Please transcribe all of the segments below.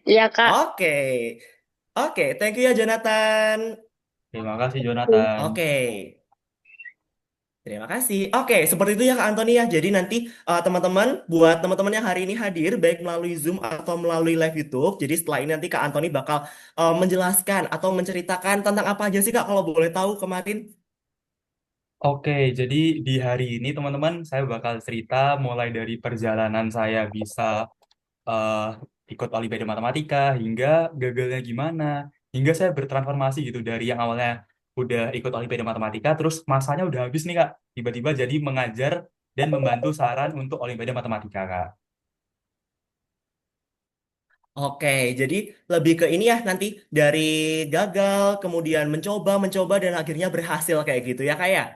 Iya, Kak. Oke. Oke, thank you ya Jonathan. Terima kasih, Jonathan. Oke. Terima kasih. Oke, seperti itu ya Kak Antoni ya. Jadi nanti teman-teman, buat teman-teman yang hari ini hadir, baik melalui Zoom atau melalui live YouTube. Jadi setelah ini nanti Kak Antoni bakal menjelaskan atau menceritakan tentang apa aja sih Kak, kalau boleh tahu kemarin. Oke, jadi di hari ini teman-teman saya bakal cerita mulai dari perjalanan saya bisa eh, ikut Olimpiade Matematika hingga gagalnya gimana, hingga saya bertransformasi gitu dari yang awalnya udah ikut Olimpiade Matematika, terus masanya udah habis nih Kak, tiba-tiba jadi mengajar dan membantu saran untuk Olimpiade Matematika Kak. Oke, jadi lebih ke ini ya nanti dari gagal, kemudian mencoba, mencoba dan akhirnya berhasil kayak gitu ya Kak ya.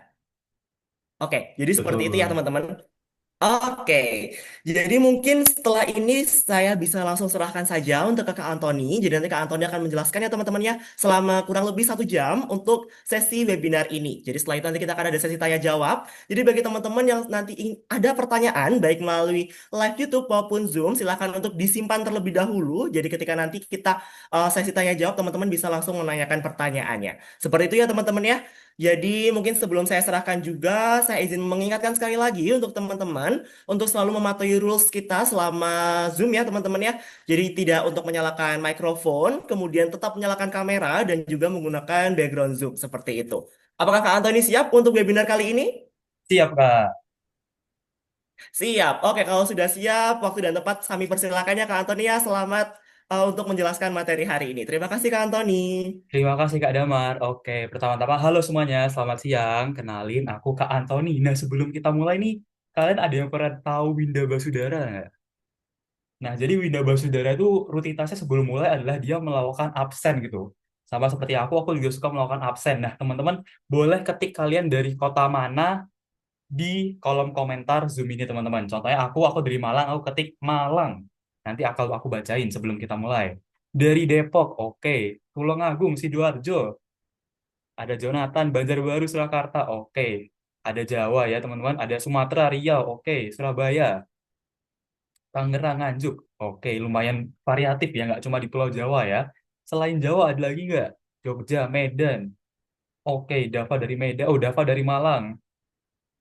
Oke, jadi seperti itu ya Betul. teman-teman. Oke, jadi mungkin setelah ini saya bisa langsung serahkan saja untuk ke Kak Antoni. Jadi nanti Kak Antoni akan menjelaskan ya teman-teman ya selama kurang lebih 1 jam untuk sesi webinar ini. Jadi setelah itu nanti kita akan ada sesi tanya jawab. Jadi bagi teman-teman yang nanti ada pertanyaan baik melalui live YouTube maupun Zoom, silahkan untuk disimpan terlebih dahulu. Jadi ketika nanti kita sesi tanya jawab, teman-teman bisa langsung menanyakan pertanyaannya. Seperti itu ya teman-teman ya. Jadi mungkin sebelum saya serahkan juga, saya izin mengingatkan sekali lagi untuk teman-teman untuk selalu mematuhi rules kita selama Zoom ya teman-teman ya. Jadi tidak untuk menyalakan mikrofon, kemudian tetap menyalakan kamera dan juga menggunakan background Zoom seperti itu. Apakah Kak Antoni siap untuk webinar kali ini? Siap Kak. Siap. Oke, kalau sudah siap, waktu dan tempat kami persilakannya Kak Antoni ya. Selamat untuk menjelaskan materi hari ini. Terima kasih Kak Antoni. Terima kasih Kak Damar. Oke, pertama-tama halo semuanya, selamat siang. Kenalin, aku Kak Antoni. Nah, sebelum kita mulai nih, kalian ada yang pernah tahu Winda Basudara nggak? Nah, jadi Winda Basudara itu rutinitasnya sebelum mulai adalah dia melakukan absen gitu. Sama seperti aku juga suka melakukan absen. Nah, teman-teman boleh ketik kalian dari kota mana di kolom komentar Zoom ini, teman-teman. Contohnya aku dari Malang, aku ketik Malang. Nanti aku bacain sebelum kita mulai. Dari Depok, oke. Tulungagung, Sidoarjo, ada Jonathan, Banjarbaru, Surakarta, oke. Ada Jawa ya teman-teman, ada Sumatera, Riau, oke. Surabaya, Tangerang, Nganjuk, oke. Lumayan variatif ya, nggak cuma di Pulau Jawa ya. Selain Jawa ada lagi nggak? Jogja, Medan, oke. Dava dari Medan, oh Dava dari Malang.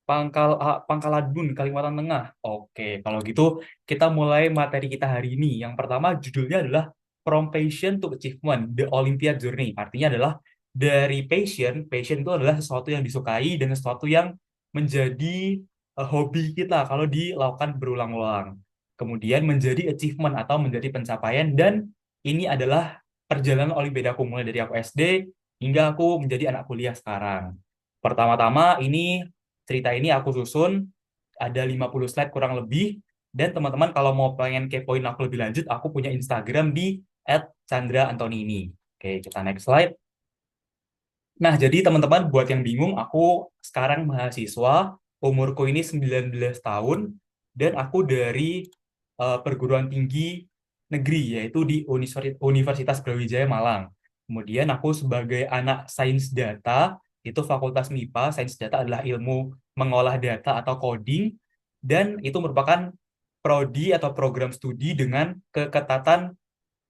Pangkaladun, Kalimantan Tengah. Oke, kalau gitu kita mulai materi kita hari ini. Yang pertama judulnya adalah From Passion to Achievement, The Olympiad Journey. Artinya adalah dari passion itu adalah sesuatu yang disukai dan sesuatu yang menjadi hobi kita kalau dilakukan berulang-ulang. Kemudian menjadi achievement atau menjadi pencapaian dan ini adalah perjalanan Olimpiade aku mulai dari aku SD hingga aku menjadi anak kuliah sekarang. Pertama-tama ini cerita ini aku susun ada 50 slide kurang lebih dan teman-teman kalau mau pengen kepoin aku lebih lanjut aku punya Instagram di @chandra_antonini. Oke, kita next slide. Nah, jadi teman-teman buat yang bingung, aku sekarang mahasiswa, umurku ini 19 tahun dan aku dari perguruan tinggi negeri yaitu di Universitas Brawijaya Malang. Kemudian aku sebagai anak sains data, itu Fakultas MIPA, sains data adalah ilmu mengolah data atau coding dan itu merupakan prodi atau program studi dengan keketatan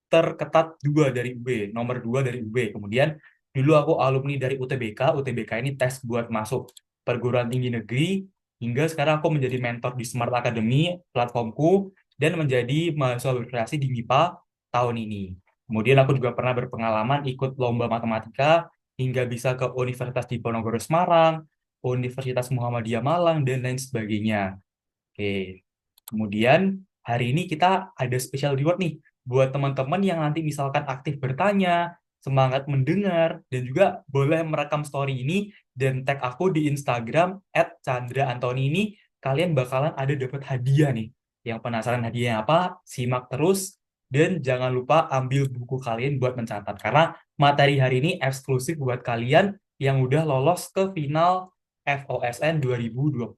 terketat dua dari UB, nomor dua dari UB. Kemudian dulu aku alumni dari UTBK, UTBK ini tes buat masuk perguruan tinggi negeri, hingga sekarang aku menjadi mentor di Smart Academy, platformku, dan menjadi mahasiswa berkreasi di MIPA tahun ini. Kemudian aku juga pernah berpengalaman ikut lomba matematika, hingga bisa ke Universitas Diponegoro Semarang, Universitas Muhammadiyah Malang, dan lain sebagainya. Oke. Kemudian hari ini kita ada special reward nih buat teman-teman yang nanti misalkan aktif bertanya, semangat mendengar, dan juga boleh merekam story ini dan tag aku di Instagram @chandra_antoni ini. Kalian bakalan ada dapat hadiah nih. Yang penasaran hadiahnya apa? Simak terus dan jangan lupa ambil buku kalian buat mencatat karena materi hari ini eksklusif buat kalian yang udah lolos ke final FOSN 2026.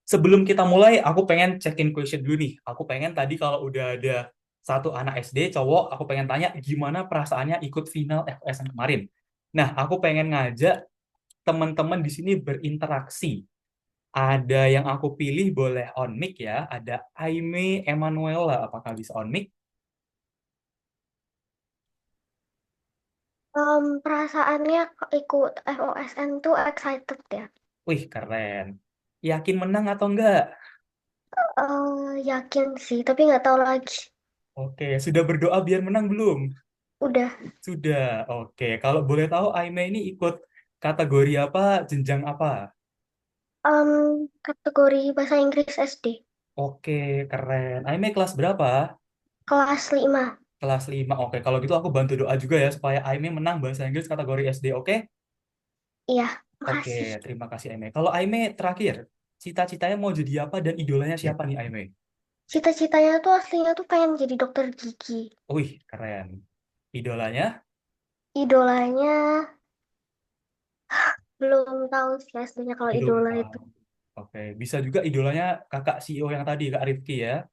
Sebelum kita mulai, aku pengen check-in question dulu nih. Aku pengen tadi kalau udah ada satu anak SD cowok, aku pengen tanya gimana perasaannya ikut final FSN kemarin. Nah, aku pengen ngajak teman-teman di sini berinteraksi. Ada yang aku pilih boleh on mic ya. Ada Aime Emanuela. Apakah bisa on mic? Perasaannya ikut FOSN tuh excited ya. Wih, keren. Yakin menang atau enggak? Yakin sih, tapi nggak tahu lagi. Oke, sudah berdoa biar menang belum? Udah. Sudah. Oke, kalau boleh tahu Aime ini ikut kategori apa, jenjang apa? Kategori bahasa Inggris SD. Oke, keren. Aime kelas berapa? Kelas 5. Kelas 5. Oke, kalau gitu aku bantu doa juga ya supaya Aime menang bahasa Inggris kategori SD, oke? Iya, Oke, makasih. terima kasih Aime. Kalau Aime terakhir, cita-citanya mau jadi apa dan idolanya siapa nih Aime? Cita-citanya tuh aslinya tuh pengen jadi dokter gigi. Wih, keren. Idolanya Idolanya belum tahu sih aslinya kalau belum idola tahu. itu. Oke, bisa juga idolanya kakak CEO yang tadi, Kak Rifki ya.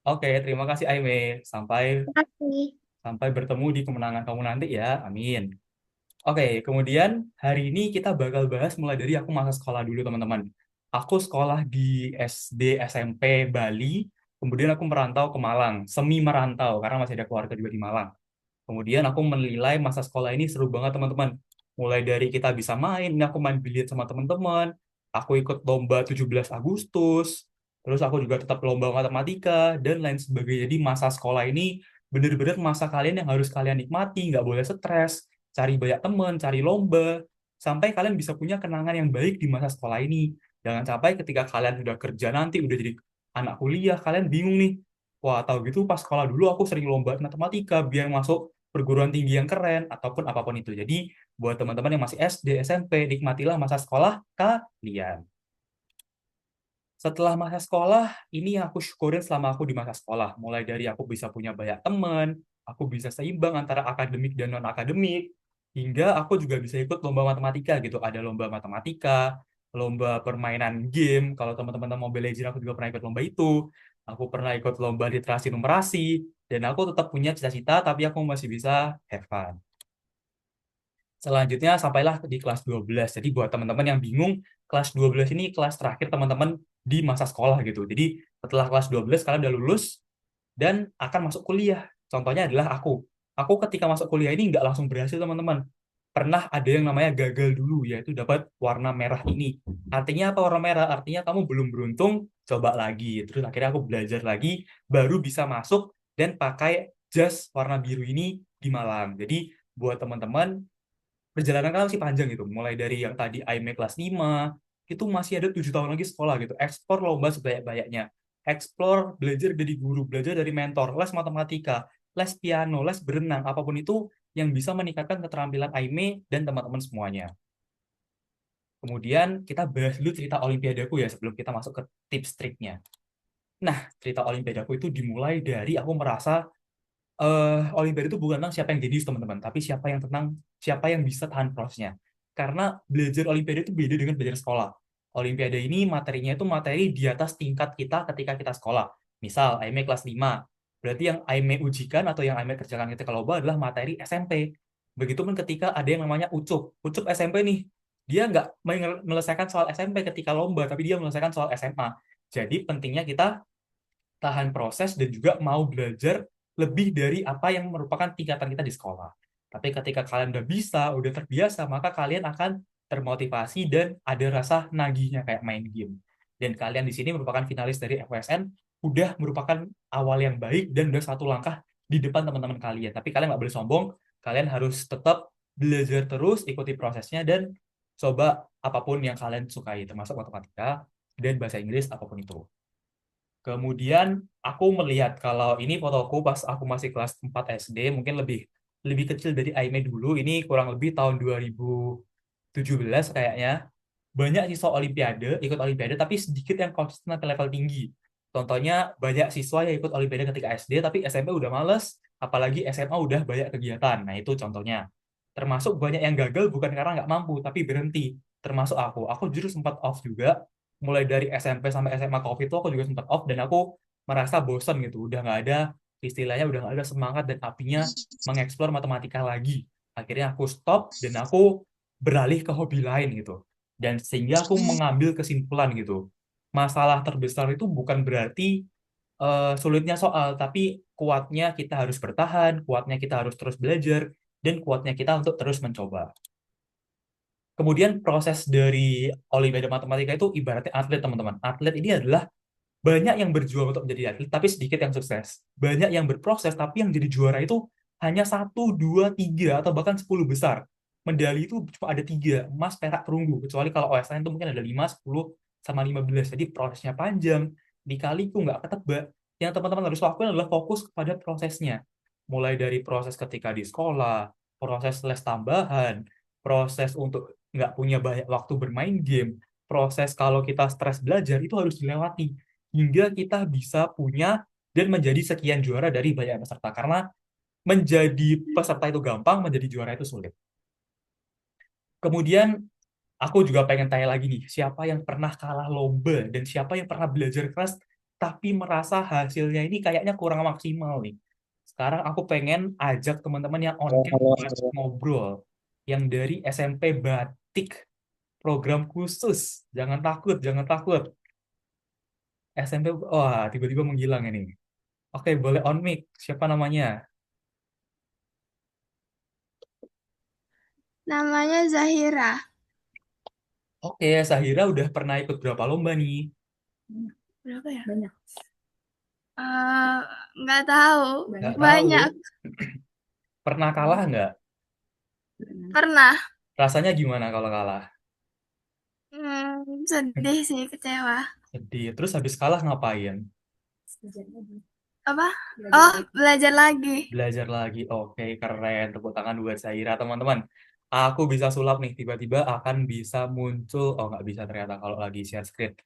Oke, terima kasih Aime. Sampai Makasih. sampai bertemu di kemenangan kamu nanti ya. Amin. Oke, kemudian hari ini kita bakal bahas mulai dari aku masa sekolah dulu, teman-teman. Aku sekolah di SD SMP Bali, kemudian aku merantau ke Malang, semi merantau karena masih ada keluarga juga di Malang. Kemudian aku menilai masa sekolah ini seru banget, teman-teman. Mulai dari kita bisa main, ini aku main biliar sama teman-teman, aku ikut lomba 17 Agustus, terus aku juga tetap lomba matematika, dan lain sebagainya. Jadi masa sekolah ini bener-bener masa kalian yang harus kalian nikmati, nggak boleh stres, cari banyak teman, cari lomba, sampai kalian bisa punya kenangan yang baik di masa sekolah ini. Jangan sampai ketika kalian udah kerja nanti, udah jadi anak kuliah, kalian bingung nih, wah, tahu gitu pas sekolah dulu aku sering lomba matematika biar masuk perguruan tinggi yang keren ataupun apapun itu. Jadi buat teman-teman yang masih SD, SMP, nikmatilah masa sekolah kalian. Setelah masa sekolah, ini yang aku syukurin selama aku di masa sekolah. Mulai dari aku bisa punya banyak teman, aku bisa seimbang antara akademik dan non-akademik, hingga aku juga bisa ikut lomba matematika gitu. Ada lomba matematika, lomba permainan game. Kalau teman-teman Mobile Legends, aku juga pernah ikut lomba itu. Aku pernah ikut lomba literasi numerasi, dan aku tetap punya cita-cita, tapi aku masih bisa have fun. Selanjutnya sampailah di kelas 12. Jadi buat teman-teman yang bingung, kelas 12 ini kelas terakhir teman-teman di masa sekolah gitu. Jadi setelah kelas 12 kalian udah lulus dan akan masuk kuliah. Contohnya adalah aku. Aku ketika masuk kuliah ini nggak langsung berhasil, teman-teman. Pernah ada yang namanya gagal dulu, yaitu dapat warna merah ini. Artinya apa warna merah? Artinya kamu belum beruntung, coba lagi. Terus akhirnya aku belajar lagi, baru bisa masuk dan pakai jas warna biru ini di Malang. Jadi buat teman-teman, perjalanan kan masih panjang gitu. Mulai dari yang tadi IME kelas 5 itu masih ada 7 tahun lagi sekolah gitu. Eksplor lomba sebanyak-banyaknya. Eksplor, belajar dari guru, belajar dari mentor, les matematika, les piano, les berenang, apapun itu yang bisa meningkatkan keterampilan IME dan teman-teman semuanya. Kemudian kita bahas dulu cerita olimpiadaku ya sebelum kita masuk ke tips triknya. Nah, cerita olimpiadaku itu dimulai dari aku merasa Olimpiade itu bukan tentang siapa yang jenius, teman-teman, tapi siapa yang bisa tahan prosesnya. Karena belajar Olimpiade itu beda dengan belajar sekolah. Olimpiade ini materinya itu materi di atas tingkat kita ketika kita sekolah. Misal, AIME kelas 5. Berarti yang AIME ujikan atau yang AIME kerjakan ketika lomba adalah materi SMP. Begitupun ketika ada yang namanya UCUP. UCUP SMP nih, dia nggak menyelesaikan soal SMP ketika lomba, tapi dia menyelesaikan soal SMA. Jadi pentingnya kita tahan proses dan juga mau belajar lebih dari apa yang merupakan tingkatan kita di sekolah. Tapi ketika kalian udah bisa, udah terbiasa, maka kalian akan termotivasi dan ada rasa nagihnya kayak main game. Dan kalian di sini merupakan finalis dari FWSN, udah merupakan awal yang baik dan udah satu langkah di depan teman-teman kalian. Tapi kalian nggak boleh sombong, kalian harus tetap belajar terus, ikuti prosesnya, dan coba apapun yang kalian sukai, termasuk matematika dan bahasa Inggris, apapun itu. Kemudian aku melihat kalau ini fotoku pas aku masih kelas 4 SD, mungkin lebih lebih kecil dari Aime dulu. Ini kurang lebih tahun 2017 kayaknya. Banyak siswa Olimpiade, ikut Olimpiade, tapi sedikit yang konsisten ke level tinggi. Contohnya banyak siswa yang ikut Olimpiade ketika SD, tapi SMP udah males, apalagi SMA udah banyak kegiatan. Nah itu contohnya. Termasuk banyak yang gagal bukan karena nggak mampu, tapi berhenti. Termasuk aku. Aku jujur sempat off juga, mulai dari SMP sampai SMA COVID itu aku juga sempat off dan aku merasa bosan gitu, udah nggak ada istilahnya, udah nggak ada semangat dan apinya mengeksplor matematika lagi. Akhirnya aku stop dan aku beralih ke hobi lain gitu. Dan sehingga aku mengambil kesimpulan gitu. Masalah terbesar itu bukan berarti sulitnya soal, tapi kuatnya kita harus bertahan, kuatnya kita harus terus belajar, dan kuatnya kita untuk terus mencoba. Kemudian proses dari Olimpiade Matematika itu ibaratnya atlet, teman-teman. Atlet ini adalah banyak yang berjuang untuk menjadi atlet, tapi sedikit yang sukses. Banyak yang berproses, tapi yang jadi juara itu hanya satu, dua, tiga, atau bahkan 10 besar. Medali itu cuma ada tiga, emas, perak, perunggu. Kecuali kalau OSN itu mungkin ada 5, 10, sama 15. Jadi prosesnya panjang, dikaliku nggak ketebak. Yang teman-teman harus lakukan adalah fokus kepada prosesnya. Mulai dari proses ketika di sekolah, proses les tambahan, proses untuk nggak punya banyak waktu bermain game, proses kalau kita stres belajar, itu harus dilewati hingga kita bisa punya dan menjadi sekian juara dari banyak peserta. Karena menjadi peserta itu gampang, menjadi juara itu sulit. Kemudian aku juga pengen tanya lagi nih, siapa yang pernah kalah lomba dan siapa yang pernah belajar keras tapi merasa hasilnya ini kayaknya kurang maksimal nih. Sekarang aku pengen ajak teman-teman yang on cam Halo, buat halo. ngobrol, yang dari SMP Batik, program khusus. Jangan takut, jangan takut. SMP, wah tiba-tiba menghilang ini. Oke, boleh on mic. Siapa namanya? Namanya Zahira. Oke, Sahira udah pernah ikut berapa lomba nih? Berapa ya? Banyak. Eh, nggak tahu. Nggak tahu. Banyak. Pernah kalah nggak? Pernah. Rasanya gimana kalau kalah? Sedih sih, kecewa. Sedih. Terus habis kalah ngapain? Apa? Oh, belajar lagi. Belajar lagi. Oke, keren. Tepuk tangan buat Sahira, teman-teman. Aku bisa sulap nih. Tiba-tiba akan bisa muncul. Oh, nggak bisa ternyata kalau lagi share screen.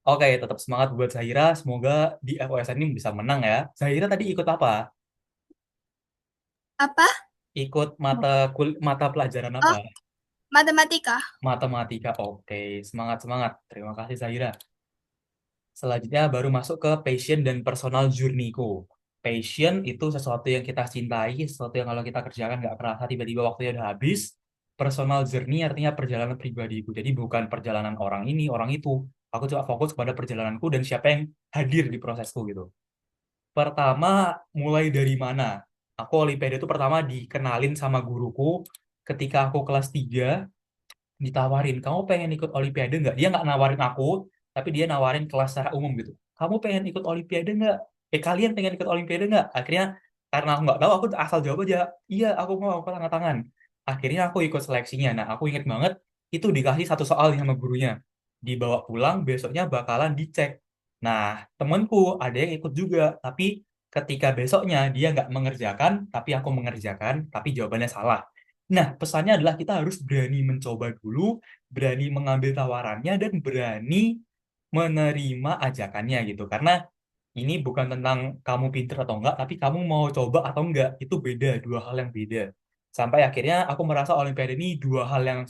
Oke, tetap semangat buat Sahira. Semoga di FOSN ini bisa menang ya. Sahira tadi ikut apa? Apa? Ikut mata pelajaran apa? Oh, matematika. Matematika. Oke, semangat-semangat. Terima kasih, Zahira. Selanjutnya baru masuk ke passion dan personal journey-ku. Passion itu sesuatu yang kita cintai, sesuatu yang kalau kita kerjakan nggak kerasa tiba-tiba waktunya udah habis. Personal journey artinya perjalanan pribadiku. Jadi bukan perjalanan orang ini, orang itu. Aku coba fokus pada perjalananku dan siapa yang hadir di prosesku gitu. Pertama, mulai dari mana? Aku Olimpiade itu pertama dikenalin sama guruku ketika aku kelas 3 ditawarin, kamu pengen ikut Olimpiade nggak? Dia nggak nawarin aku, tapi dia nawarin kelas secara umum gitu. Kamu pengen ikut Olimpiade nggak? Kalian pengen ikut Olimpiade nggak? Akhirnya, karena aku nggak tahu, aku asal jawab aja, iya aku mau, aku angkat tangan. Akhirnya aku ikut seleksinya. Nah, aku inget banget, itu dikasih satu soal nih sama gurunya. Dibawa pulang, besoknya bakalan dicek. Nah, temenku ada yang ikut juga, tapi ketika besoknya dia nggak mengerjakan, tapi aku mengerjakan, tapi jawabannya salah. Nah, pesannya adalah kita harus berani mencoba dulu, berani mengambil tawarannya, dan berani menerima ajakannya gitu. Karena ini bukan tentang kamu pinter atau enggak, tapi kamu mau coba atau enggak. Itu beda, dua hal yang beda. Sampai akhirnya aku merasa Olimpiade ini dua hal yang,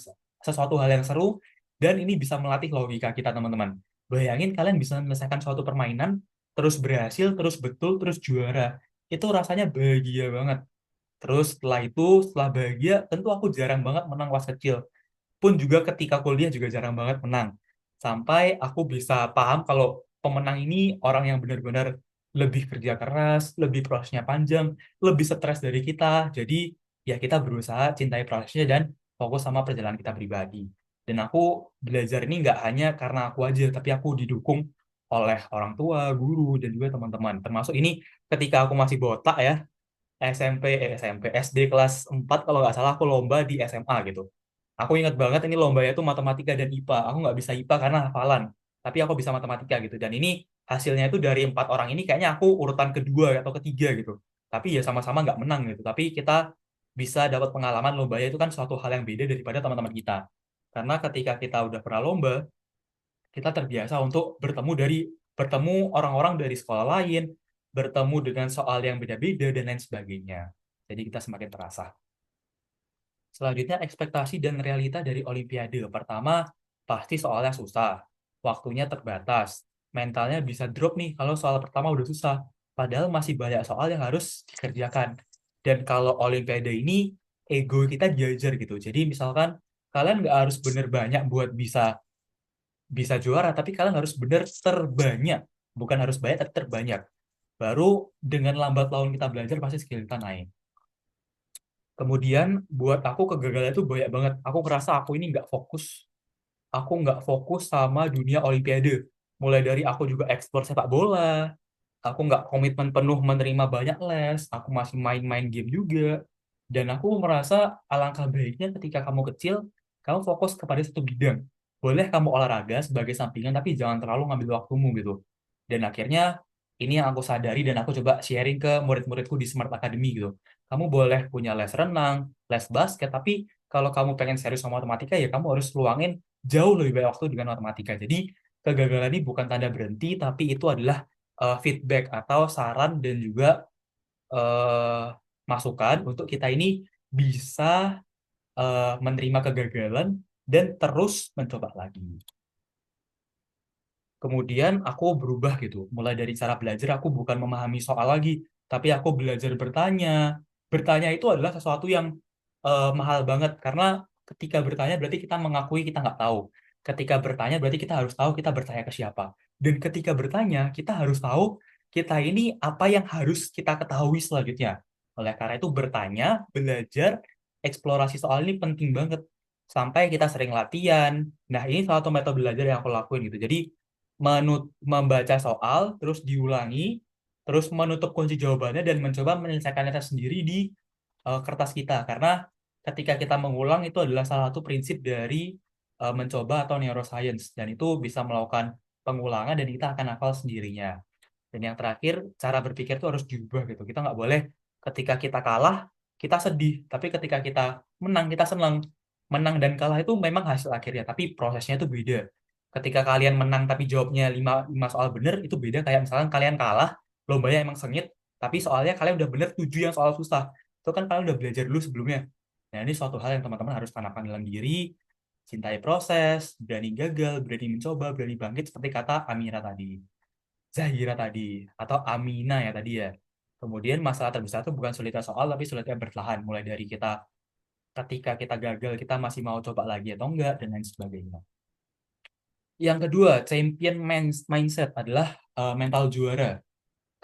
sesuatu hal yang seru, dan ini bisa melatih logika kita, teman-teman. Bayangin kalian bisa menyelesaikan suatu permainan, terus berhasil, terus betul, terus juara. Itu rasanya bahagia banget. Terus setelah itu, setelah bahagia, tentu aku jarang banget menang pas kecil. Pun juga ketika kuliah juga jarang banget menang. Sampai aku bisa paham kalau pemenang ini orang yang benar-benar lebih kerja keras, lebih prosesnya panjang, lebih stres dari kita. Jadi ya kita berusaha cintai prosesnya dan fokus sama perjalanan kita pribadi. Dan aku belajar ini nggak hanya karena aku aja, tapi aku didukung oleh orang tua, guru, dan juga teman-teman. Termasuk ini ketika aku masih botak ya, SMP, SD kelas 4 kalau nggak salah aku lomba di SMA gitu. Aku ingat banget ini lombanya itu matematika dan IPA. Aku nggak bisa IPA karena hafalan, tapi aku bisa matematika gitu. Dan ini hasilnya itu dari 4 orang ini kayaknya aku urutan kedua atau ketiga gitu. Tapi ya sama-sama nggak menang gitu. Tapi kita bisa dapat pengalaman lombanya itu kan suatu hal yang beda daripada teman-teman kita. Karena ketika kita udah pernah lomba, kita terbiasa untuk bertemu orang-orang dari sekolah lain, bertemu dengan soal yang beda-beda dan lain sebagainya. Jadi kita semakin terasa. Selanjutnya ekspektasi dan realita dari Olimpiade. Pertama, pasti soalnya susah, waktunya terbatas, mentalnya bisa drop nih kalau soal pertama udah susah. Padahal masih banyak soal yang harus dikerjakan. Dan kalau Olimpiade ini ego kita diajar gitu. Jadi misalkan kalian nggak harus bener banyak buat bisa bisa juara, tapi kalian harus bener terbanyak. Bukan harus banyak, tapi terbanyak. Baru dengan lambat laun kita belajar, pasti skill kita naik. Kemudian buat aku kegagalan itu banyak banget. Aku ngerasa aku ini nggak fokus. Aku nggak fokus sama dunia Olimpiade. Mulai dari aku juga eksplor sepak bola, aku nggak komitmen penuh menerima banyak les, aku masih main-main game juga. Dan aku merasa alangkah baiknya ketika kamu kecil, kamu fokus kepada satu bidang. Boleh kamu olahraga sebagai sampingan, tapi jangan terlalu ngambil waktumu gitu. Dan akhirnya ini yang aku sadari dan aku coba sharing ke murid-muridku di Smart Academy gitu. Kamu boleh punya les renang, les basket, tapi kalau kamu pengen serius sama matematika ya kamu harus luangin jauh lebih banyak waktu dengan matematika. Jadi kegagalan ini bukan tanda berhenti, tapi itu adalah feedback atau saran dan juga eh, masukan untuk kita ini bisa menerima kegagalan dan terus mencoba lagi. Kemudian aku berubah gitu. Mulai dari cara belajar aku bukan memahami soal lagi, tapi aku belajar bertanya. Bertanya itu adalah sesuatu yang mahal banget karena ketika bertanya berarti kita mengakui kita nggak tahu. Ketika bertanya berarti kita harus tahu kita bertanya ke siapa. Dan ketika bertanya kita harus tahu kita ini apa yang harus kita ketahui selanjutnya. Oleh karena itu bertanya, belajar, eksplorasi soal ini penting banget. Sampai kita sering latihan. Nah, ini salah satu metode belajar yang aku lakuin gitu. Jadi membaca soal, terus diulangi, terus menutup kunci jawabannya dan mencoba menyelesaikannya sendiri di kertas kita. Karena ketika kita mengulang itu adalah salah satu prinsip dari mencoba atau neuroscience dan itu bisa melakukan pengulangan dan kita akan hafal sendirinya. Dan yang terakhir, cara berpikir itu harus diubah gitu. Kita nggak boleh ketika kita kalah, kita sedih. Tapi ketika kita menang, kita senang. Menang dan kalah itu memang hasil akhirnya, tapi prosesnya itu beda. Ketika kalian menang tapi jawabnya 5 soal benar, itu beda kayak misalkan kalian kalah, lombanya emang sengit, tapi soalnya kalian udah bener 7 yang soal susah. Itu kan kalian udah belajar dulu sebelumnya. Nah, ini suatu hal yang teman-teman harus tanamkan dalam diri, cintai proses, berani gagal, berani mencoba, berani bangkit, seperti kata Amira tadi. Zahira tadi atau Amina ya tadi ya. Kemudian masalah terbesar itu bukan sulitnya soal tapi sulitnya bertahan mulai dari kita ketika kita gagal kita masih mau coba lagi atau enggak dan lain sebagainya. Yang kedua, mindset adalah mental juara.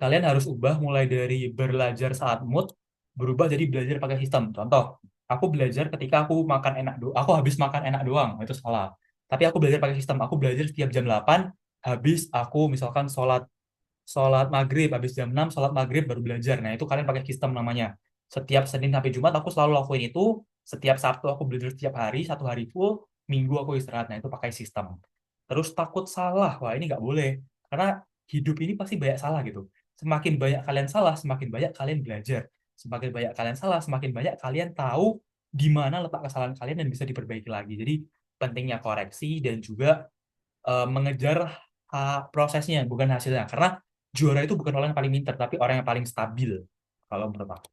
Kalian harus ubah mulai dari belajar saat mood berubah jadi belajar pakai sistem. Contoh, aku belajar ketika aku makan enak aku habis makan enak doang, itu salah. Tapi aku belajar pakai sistem. Aku belajar setiap jam 8 habis aku misalkan sholat sholat maghrib, habis jam 6 sholat maghrib baru belajar. Nah, itu kalian pakai sistem namanya. Setiap Senin sampai Jumat aku selalu lakuin itu. Setiap Sabtu aku belajar setiap hari, 1 hari full. Minggu aku istirahat. Nah, itu pakai sistem. Terus takut salah. Wah, ini nggak boleh. Karena hidup ini pasti banyak salah gitu. Semakin banyak kalian salah, semakin banyak kalian belajar. Semakin banyak kalian salah, semakin banyak kalian tahu di mana letak kesalahan kalian dan bisa diperbaiki lagi. Jadi pentingnya koreksi dan juga mengejar prosesnya, bukan hasilnya. Karena juara itu bukan orang yang paling pintar, tapi orang yang paling stabil, kalau menurut aku.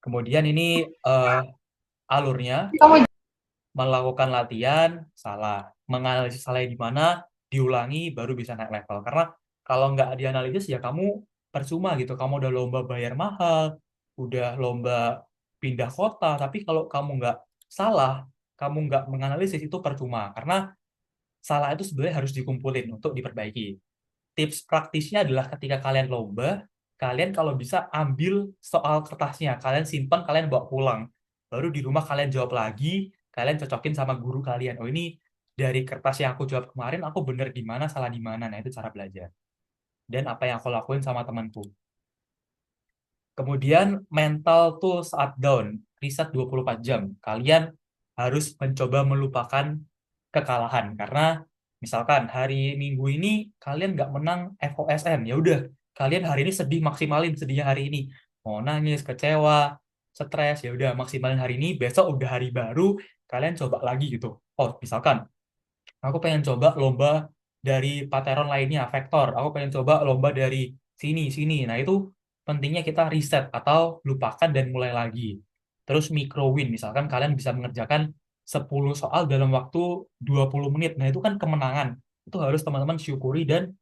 Kemudian ini alurnya, melakukan latihan, salah. Menganalisis salahnya di mana, diulangi, baru bisa naik level. Karena kalau nggak dianalisis, ya kamu percuma gitu. Kamu udah lomba bayar mahal, udah lomba pindah kota, tapi kalau kamu nggak salah, kamu nggak menganalisis, itu percuma. Karena salah itu sebenarnya harus dikumpulin untuk diperbaiki. Tips praktisnya adalah ketika kalian lomba, kalian kalau bisa ambil soal kertasnya, kalian simpan, kalian bawa pulang. Baru di rumah kalian jawab lagi, kalian cocokin sama guru kalian. Oh ini dari kertas yang aku jawab kemarin, aku bener di mana, salah di mana. Nah itu cara belajar. Dan apa yang aku lakuin sama temanku. Kemudian mental tuh saat down, riset 24 jam. Kalian harus mencoba melupakan kekalahan karena misalkan hari Minggu ini kalian nggak menang FOSN, ya udah kalian hari ini sedih maksimalin sedihnya hari ini. Mau nangis, kecewa, stres, ya udah maksimalin hari ini, besok udah hari baru, kalian coba lagi gitu. Oh, misalkan aku pengen coba lomba dari pateron lainnya, vektor. Aku pengen coba lomba dari sini, sini. Nah, itu pentingnya kita riset atau lupakan dan mulai lagi. Terus micro win, misalkan kalian bisa mengerjakan 10 soal dalam waktu 20 menit. Nah, itu kan kemenangan. Itu harus teman-teman syukuri dan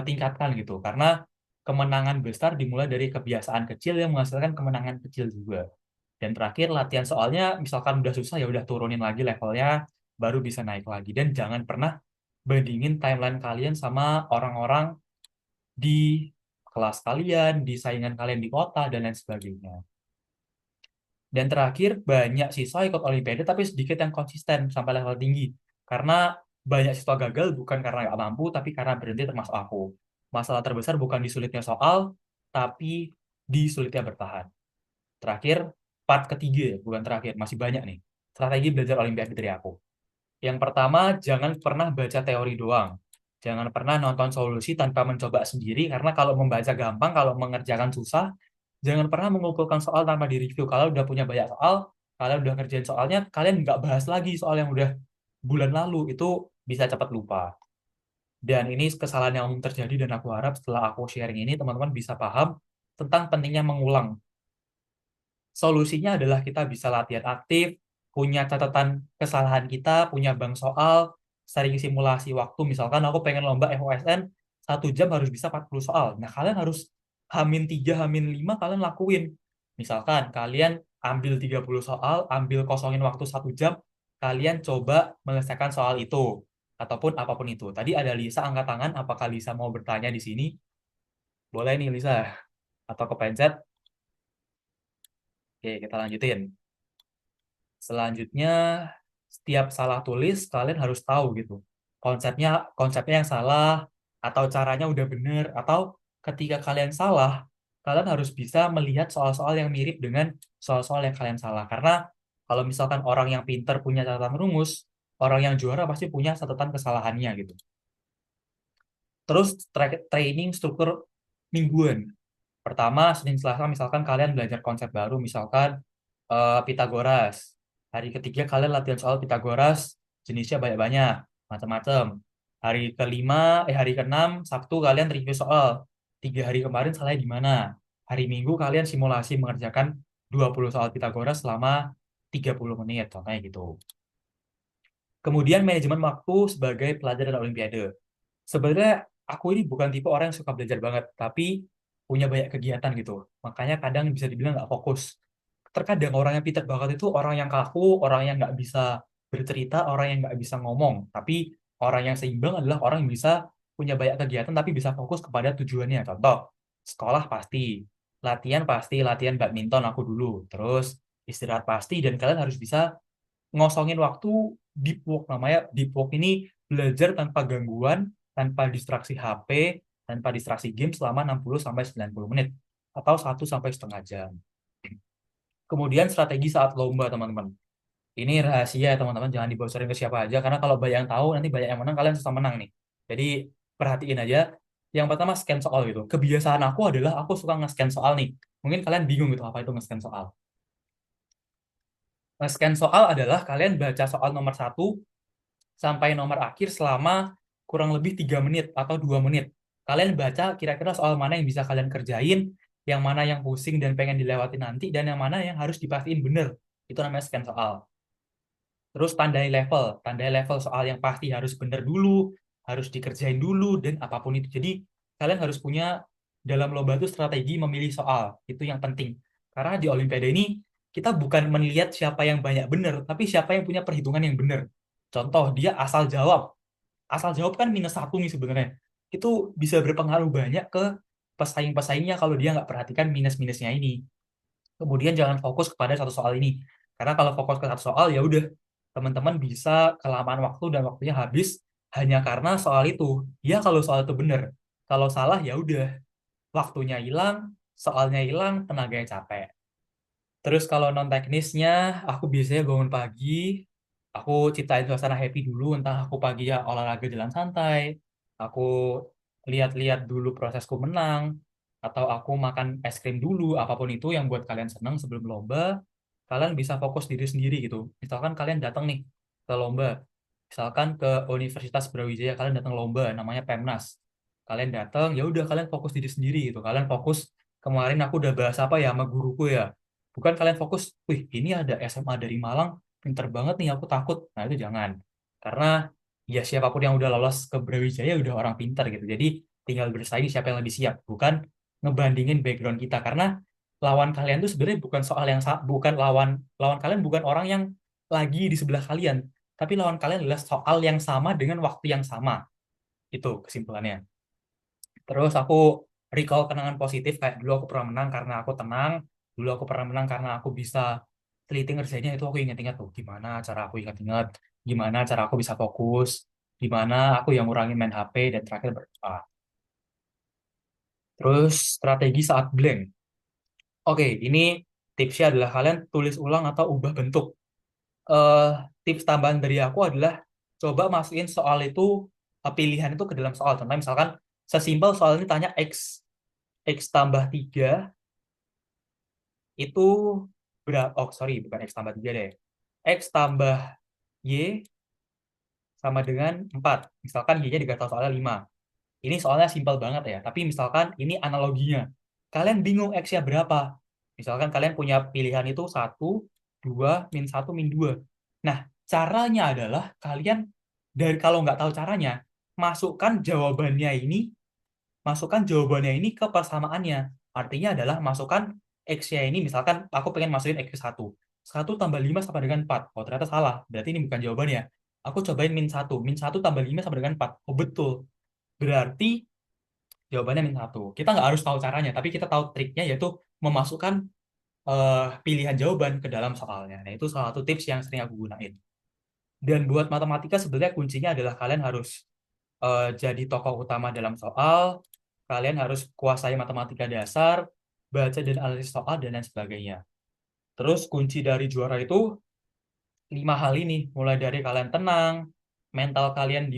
tingkatkan gitu. Karena kemenangan besar dimulai dari kebiasaan kecil yang menghasilkan kemenangan kecil juga. Dan terakhir latihan soalnya misalkan udah susah ya udah turunin lagi levelnya baru bisa naik lagi. Dan jangan pernah bandingin timeline kalian sama orang-orang di kelas kalian, di saingan kalian di kota dan lain sebagainya. Dan terakhir, banyak siswa ikut Olimpiade tapi sedikit yang konsisten sampai level tinggi. Karena banyak siswa gagal bukan karena nggak mampu, tapi karena berhenti termasuk aku. Masalah terbesar bukan di sulitnya soal, tapi di sulitnya bertahan. Terakhir, part ketiga, bukan terakhir, masih banyak nih. Strategi belajar Olimpiade dari aku. Yang pertama, jangan pernah baca teori doang. Jangan pernah nonton solusi tanpa mencoba sendiri, karena kalau membaca gampang, kalau mengerjakan susah. Jangan pernah mengumpulkan soal tanpa direview. Kalau udah punya banyak soal, kalian udah ngerjain soalnya, kalian nggak bahas lagi soal yang udah bulan lalu. Itu bisa cepat lupa. Dan ini kesalahan yang umum terjadi, dan aku harap setelah aku sharing ini, teman-teman bisa paham tentang pentingnya mengulang. Solusinya adalah kita bisa latihan aktif, punya catatan kesalahan kita, punya bank soal, sering simulasi waktu. Misalkan aku pengen lomba FOSN, 1 jam harus bisa 40 soal. Nah, kalian harus H-3, H-5 kalian lakuin. Misalkan kalian ambil 30 soal, ambil kosongin waktu 1 jam, kalian coba menyelesaikan soal itu. Ataupun apapun itu. Tadi ada Lisa angkat tangan, apakah Lisa mau bertanya di sini? Boleh nih Lisa. Atau kepencet? Oke, kita lanjutin. Selanjutnya, setiap salah tulis kalian harus tahu gitu. Konsepnya yang salah atau caranya udah bener, atau ketika kalian salah, kalian harus bisa melihat soal-soal yang mirip dengan soal-soal yang kalian salah. Karena kalau misalkan orang yang pinter punya catatan rumus, orang yang juara pasti punya catatan kesalahannya gitu. Terus training struktur mingguan. Pertama, Senin Selasa misalkan kalian belajar konsep baru, misalkan Pitagoras. Hari ketiga kalian latihan soal Pitagoras, jenisnya banyak-banyak, macam-macam. Hari keenam, Sabtu kalian review soal. 3 hari kemarin salahnya di mana? Hari Minggu kalian simulasi mengerjakan 20 soal Pitagoras selama 30 menit, contohnya gitu. Kemudian manajemen waktu sebagai pelajar dan Olimpiade. Sebenarnya aku ini bukan tipe orang yang suka belajar banget, tapi punya banyak kegiatan gitu. Makanya kadang bisa dibilang nggak fokus. Terkadang orang yang pintar banget itu orang yang kaku, orang yang nggak bisa bercerita, orang yang nggak bisa ngomong. Tapi orang yang seimbang adalah orang yang bisa punya banyak kegiatan tapi bisa fokus kepada tujuannya. Contoh, sekolah pasti, latihan badminton aku dulu. Terus istirahat pasti, dan kalian harus bisa ngosongin waktu deep work. Namanya deep work ini belajar tanpa gangguan, tanpa distraksi HP, tanpa distraksi game selama 60 sampai 90 menit atau 1 sampai setengah jam. Kemudian strategi saat lomba, teman-teman. Ini rahasia ya, teman-teman, jangan dibocorin ke siapa aja karena kalau banyak yang tahu nanti banyak yang menang, kalian susah menang nih. Jadi perhatiin aja. Yang pertama, scan soal gitu. Kebiasaan aku adalah aku suka nge-scan soal nih. Mungkin kalian bingung gitu apa itu nge-scan soal. Nge-scan soal adalah kalian baca soal nomor 1 sampai nomor akhir selama kurang lebih 3 menit atau 2 menit. Kalian baca kira-kira soal mana yang bisa kalian kerjain, yang mana yang pusing dan pengen dilewati nanti, dan yang mana yang harus dipastiin bener. Itu namanya scan soal. Terus tandai level soal yang pasti harus bener dulu, harus dikerjain dulu, dan apapun itu. Jadi kalian harus punya dalam lomba itu strategi memilih soal. Itu yang penting. Karena di Olimpiade ini kita bukan melihat siapa yang banyak bener, tapi siapa yang punya perhitungan yang bener. Contoh, dia asal jawab. Asal jawab kan -1 nih sebenarnya. Itu bisa berpengaruh banyak ke pesaing-pesaingnya kalau dia nggak perhatikan minus-minusnya ini. Kemudian jangan fokus kepada satu soal ini. Karena kalau fokus ke satu soal, ya udah, teman-teman bisa kelamaan waktu dan waktunya habis hanya karena soal itu. Ya kalau soal itu benar. Kalau salah, ya udah, waktunya hilang, soalnya hilang, tenaganya capek. Terus kalau non teknisnya, aku biasanya bangun pagi, aku ciptain suasana happy dulu, entah aku pagi ya olahraga jalan santai, aku lihat-lihat dulu prosesku menang, atau aku makan es krim dulu, apapun itu yang buat kalian senang sebelum lomba, kalian bisa fokus diri sendiri gitu. Misalkan kalian datang nih ke lomba, misalkan ke Universitas Brawijaya, kalian datang lomba namanya Pemnas. Kalian datang, ya udah kalian fokus diri sendiri gitu. Kalian fokus kemarin aku udah bahas apa ya sama guruku ya. Bukan kalian fokus, wih ini ada SMA dari Malang, pinter banget nih aku takut. Nah itu jangan. Karena ya siapapun yang udah lolos ke Brawijaya udah orang pintar gitu. Jadi tinggal bersaing siapa yang lebih siap. Bukan ngebandingin background kita. Karena lawan kalian tuh sebenarnya bukan soal yang bukan lawan lawan kalian bukan orang yang lagi di sebelah kalian, tapi lawan kalian adalah soal yang sama dengan waktu yang sama. Itu kesimpulannya. Terus aku recall kenangan positif kayak dulu aku pernah menang karena aku tenang, dulu aku pernah menang karena aku bisa teliti ngerjainnya, itu aku ingat-ingat tuh gimana cara aku ingat-ingat, gimana cara aku bisa fokus, gimana aku yang ngurangin main HP dan terakhir berdoa. Terus strategi saat blank. Oke, ini tipsnya adalah kalian tulis ulang atau ubah bentuk. eh Tips tambahan dari aku adalah coba masukin soal itu, pilihan itu ke dalam soal. Contohnya misalkan sesimpel soal ini tanya X tambah 3 itu berapa? Oh, sorry, bukan X tambah 3 deh. X tambah Y sama dengan 4. Misalkan Y-nya dikasih soalnya 5. Ini soalnya simpel banget ya, tapi misalkan ini analoginya. Kalian bingung X-nya berapa? Misalkan kalian punya pilihan itu 1, 2, -1, -2. Nah, caranya adalah kalian, dari kalau nggak tahu caranya, masukkan jawabannya ini, masukkan jawabannya ini ke persamaannya. Artinya adalah masukkan X-nya ini, misalkan aku pengen masukin X ke 1. 1 tambah 5 sama dengan 4. Oh, ternyata salah. Berarti ini bukan jawabannya. Aku cobain -1. -1 tambah 5 sama dengan 4. Oh, betul. Berarti jawabannya -1. Kita nggak harus tahu caranya, tapi kita tahu triknya, yaitu memasukkan pilihan jawaban ke dalam soalnya. Nah, itu salah satu tips yang sering aku gunain. Dan buat matematika sebenarnya kuncinya adalah kalian harus jadi tokoh utama dalam soal, kalian harus kuasai matematika dasar, baca dan analisis soal, dan lain sebagainya. Terus kunci dari juara itu 5 hal ini, mulai dari kalian tenang, mental kalian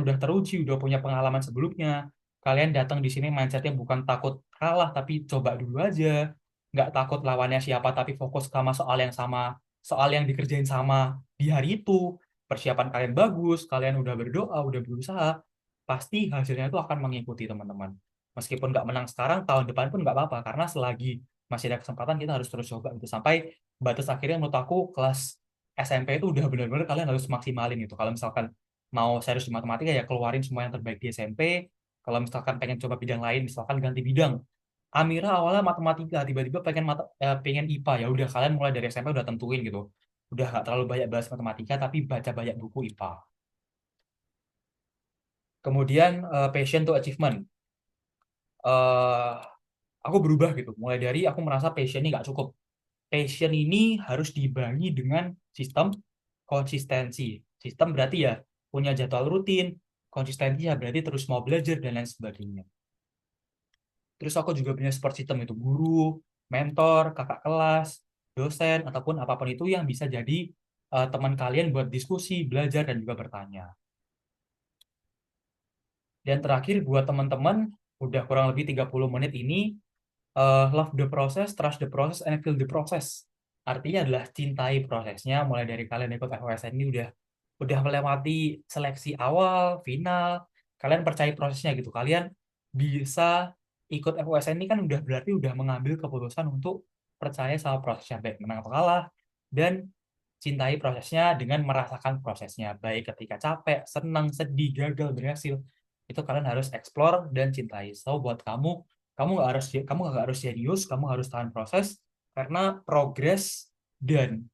udah teruji, udah punya pengalaman sebelumnya, kalian datang di sini mindsetnya bukan takut kalah, tapi coba dulu aja, nggak takut lawannya siapa, tapi fokus sama soal yang sama, soal yang dikerjain sama di hari itu, persiapan kalian bagus, kalian udah berdoa, udah berusaha, pasti hasilnya itu akan mengikuti teman-teman. Meskipun nggak menang sekarang, tahun depan pun nggak apa-apa, karena selagi masih ada kesempatan kita harus terus coba gitu sampai batas akhirnya. Menurut aku kelas SMP itu udah benar-benar kalian harus maksimalin gitu. Kalau misalkan mau serius di matematika ya keluarin semua yang terbaik di SMP. Kalau misalkan pengen coba bidang lain, misalkan ganti bidang. Amira awalnya matematika, tiba-tiba pengen IPA, ya udah kalian mulai dari SMP udah tentuin gitu. Udah nggak terlalu banyak bahas matematika, tapi baca banyak buku IPA. Kemudian passion to achievement. eh aku berubah gitu. Mulai dari aku merasa passion ini nggak cukup. Passion ini harus dibagi dengan sistem konsistensi. Sistem berarti ya punya jadwal rutin, konsistensi ya berarti terus mau belajar dan lain sebagainya. Terus aku juga punya support system, itu guru, mentor, kakak kelas, dosen, ataupun apapun itu yang bisa jadi teman kalian buat diskusi, belajar, dan juga bertanya. Dan terakhir buat teman-teman, udah kurang lebih 30 menit ini, love the process, trust the process, and feel the process. Artinya adalah cintai prosesnya, mulai dari kalian ikut FOSN ini udah melewati seleksi awal, final, kalian percaya prosesnya gitu. Kalian bisa ikut FOSN ini kan udah berarti udah mengambil keputusan untuk percaya sama prosesnya, baik menang atau kalah, dan cintai prosesnya dengan merasakan prosesnya, baik ketika capek, senang, sedih, gagal, berhasil. Itu kalian harus explore dan cintai. So buat kamu nggak harus serius, kamu harus tahan proses, karena progres dan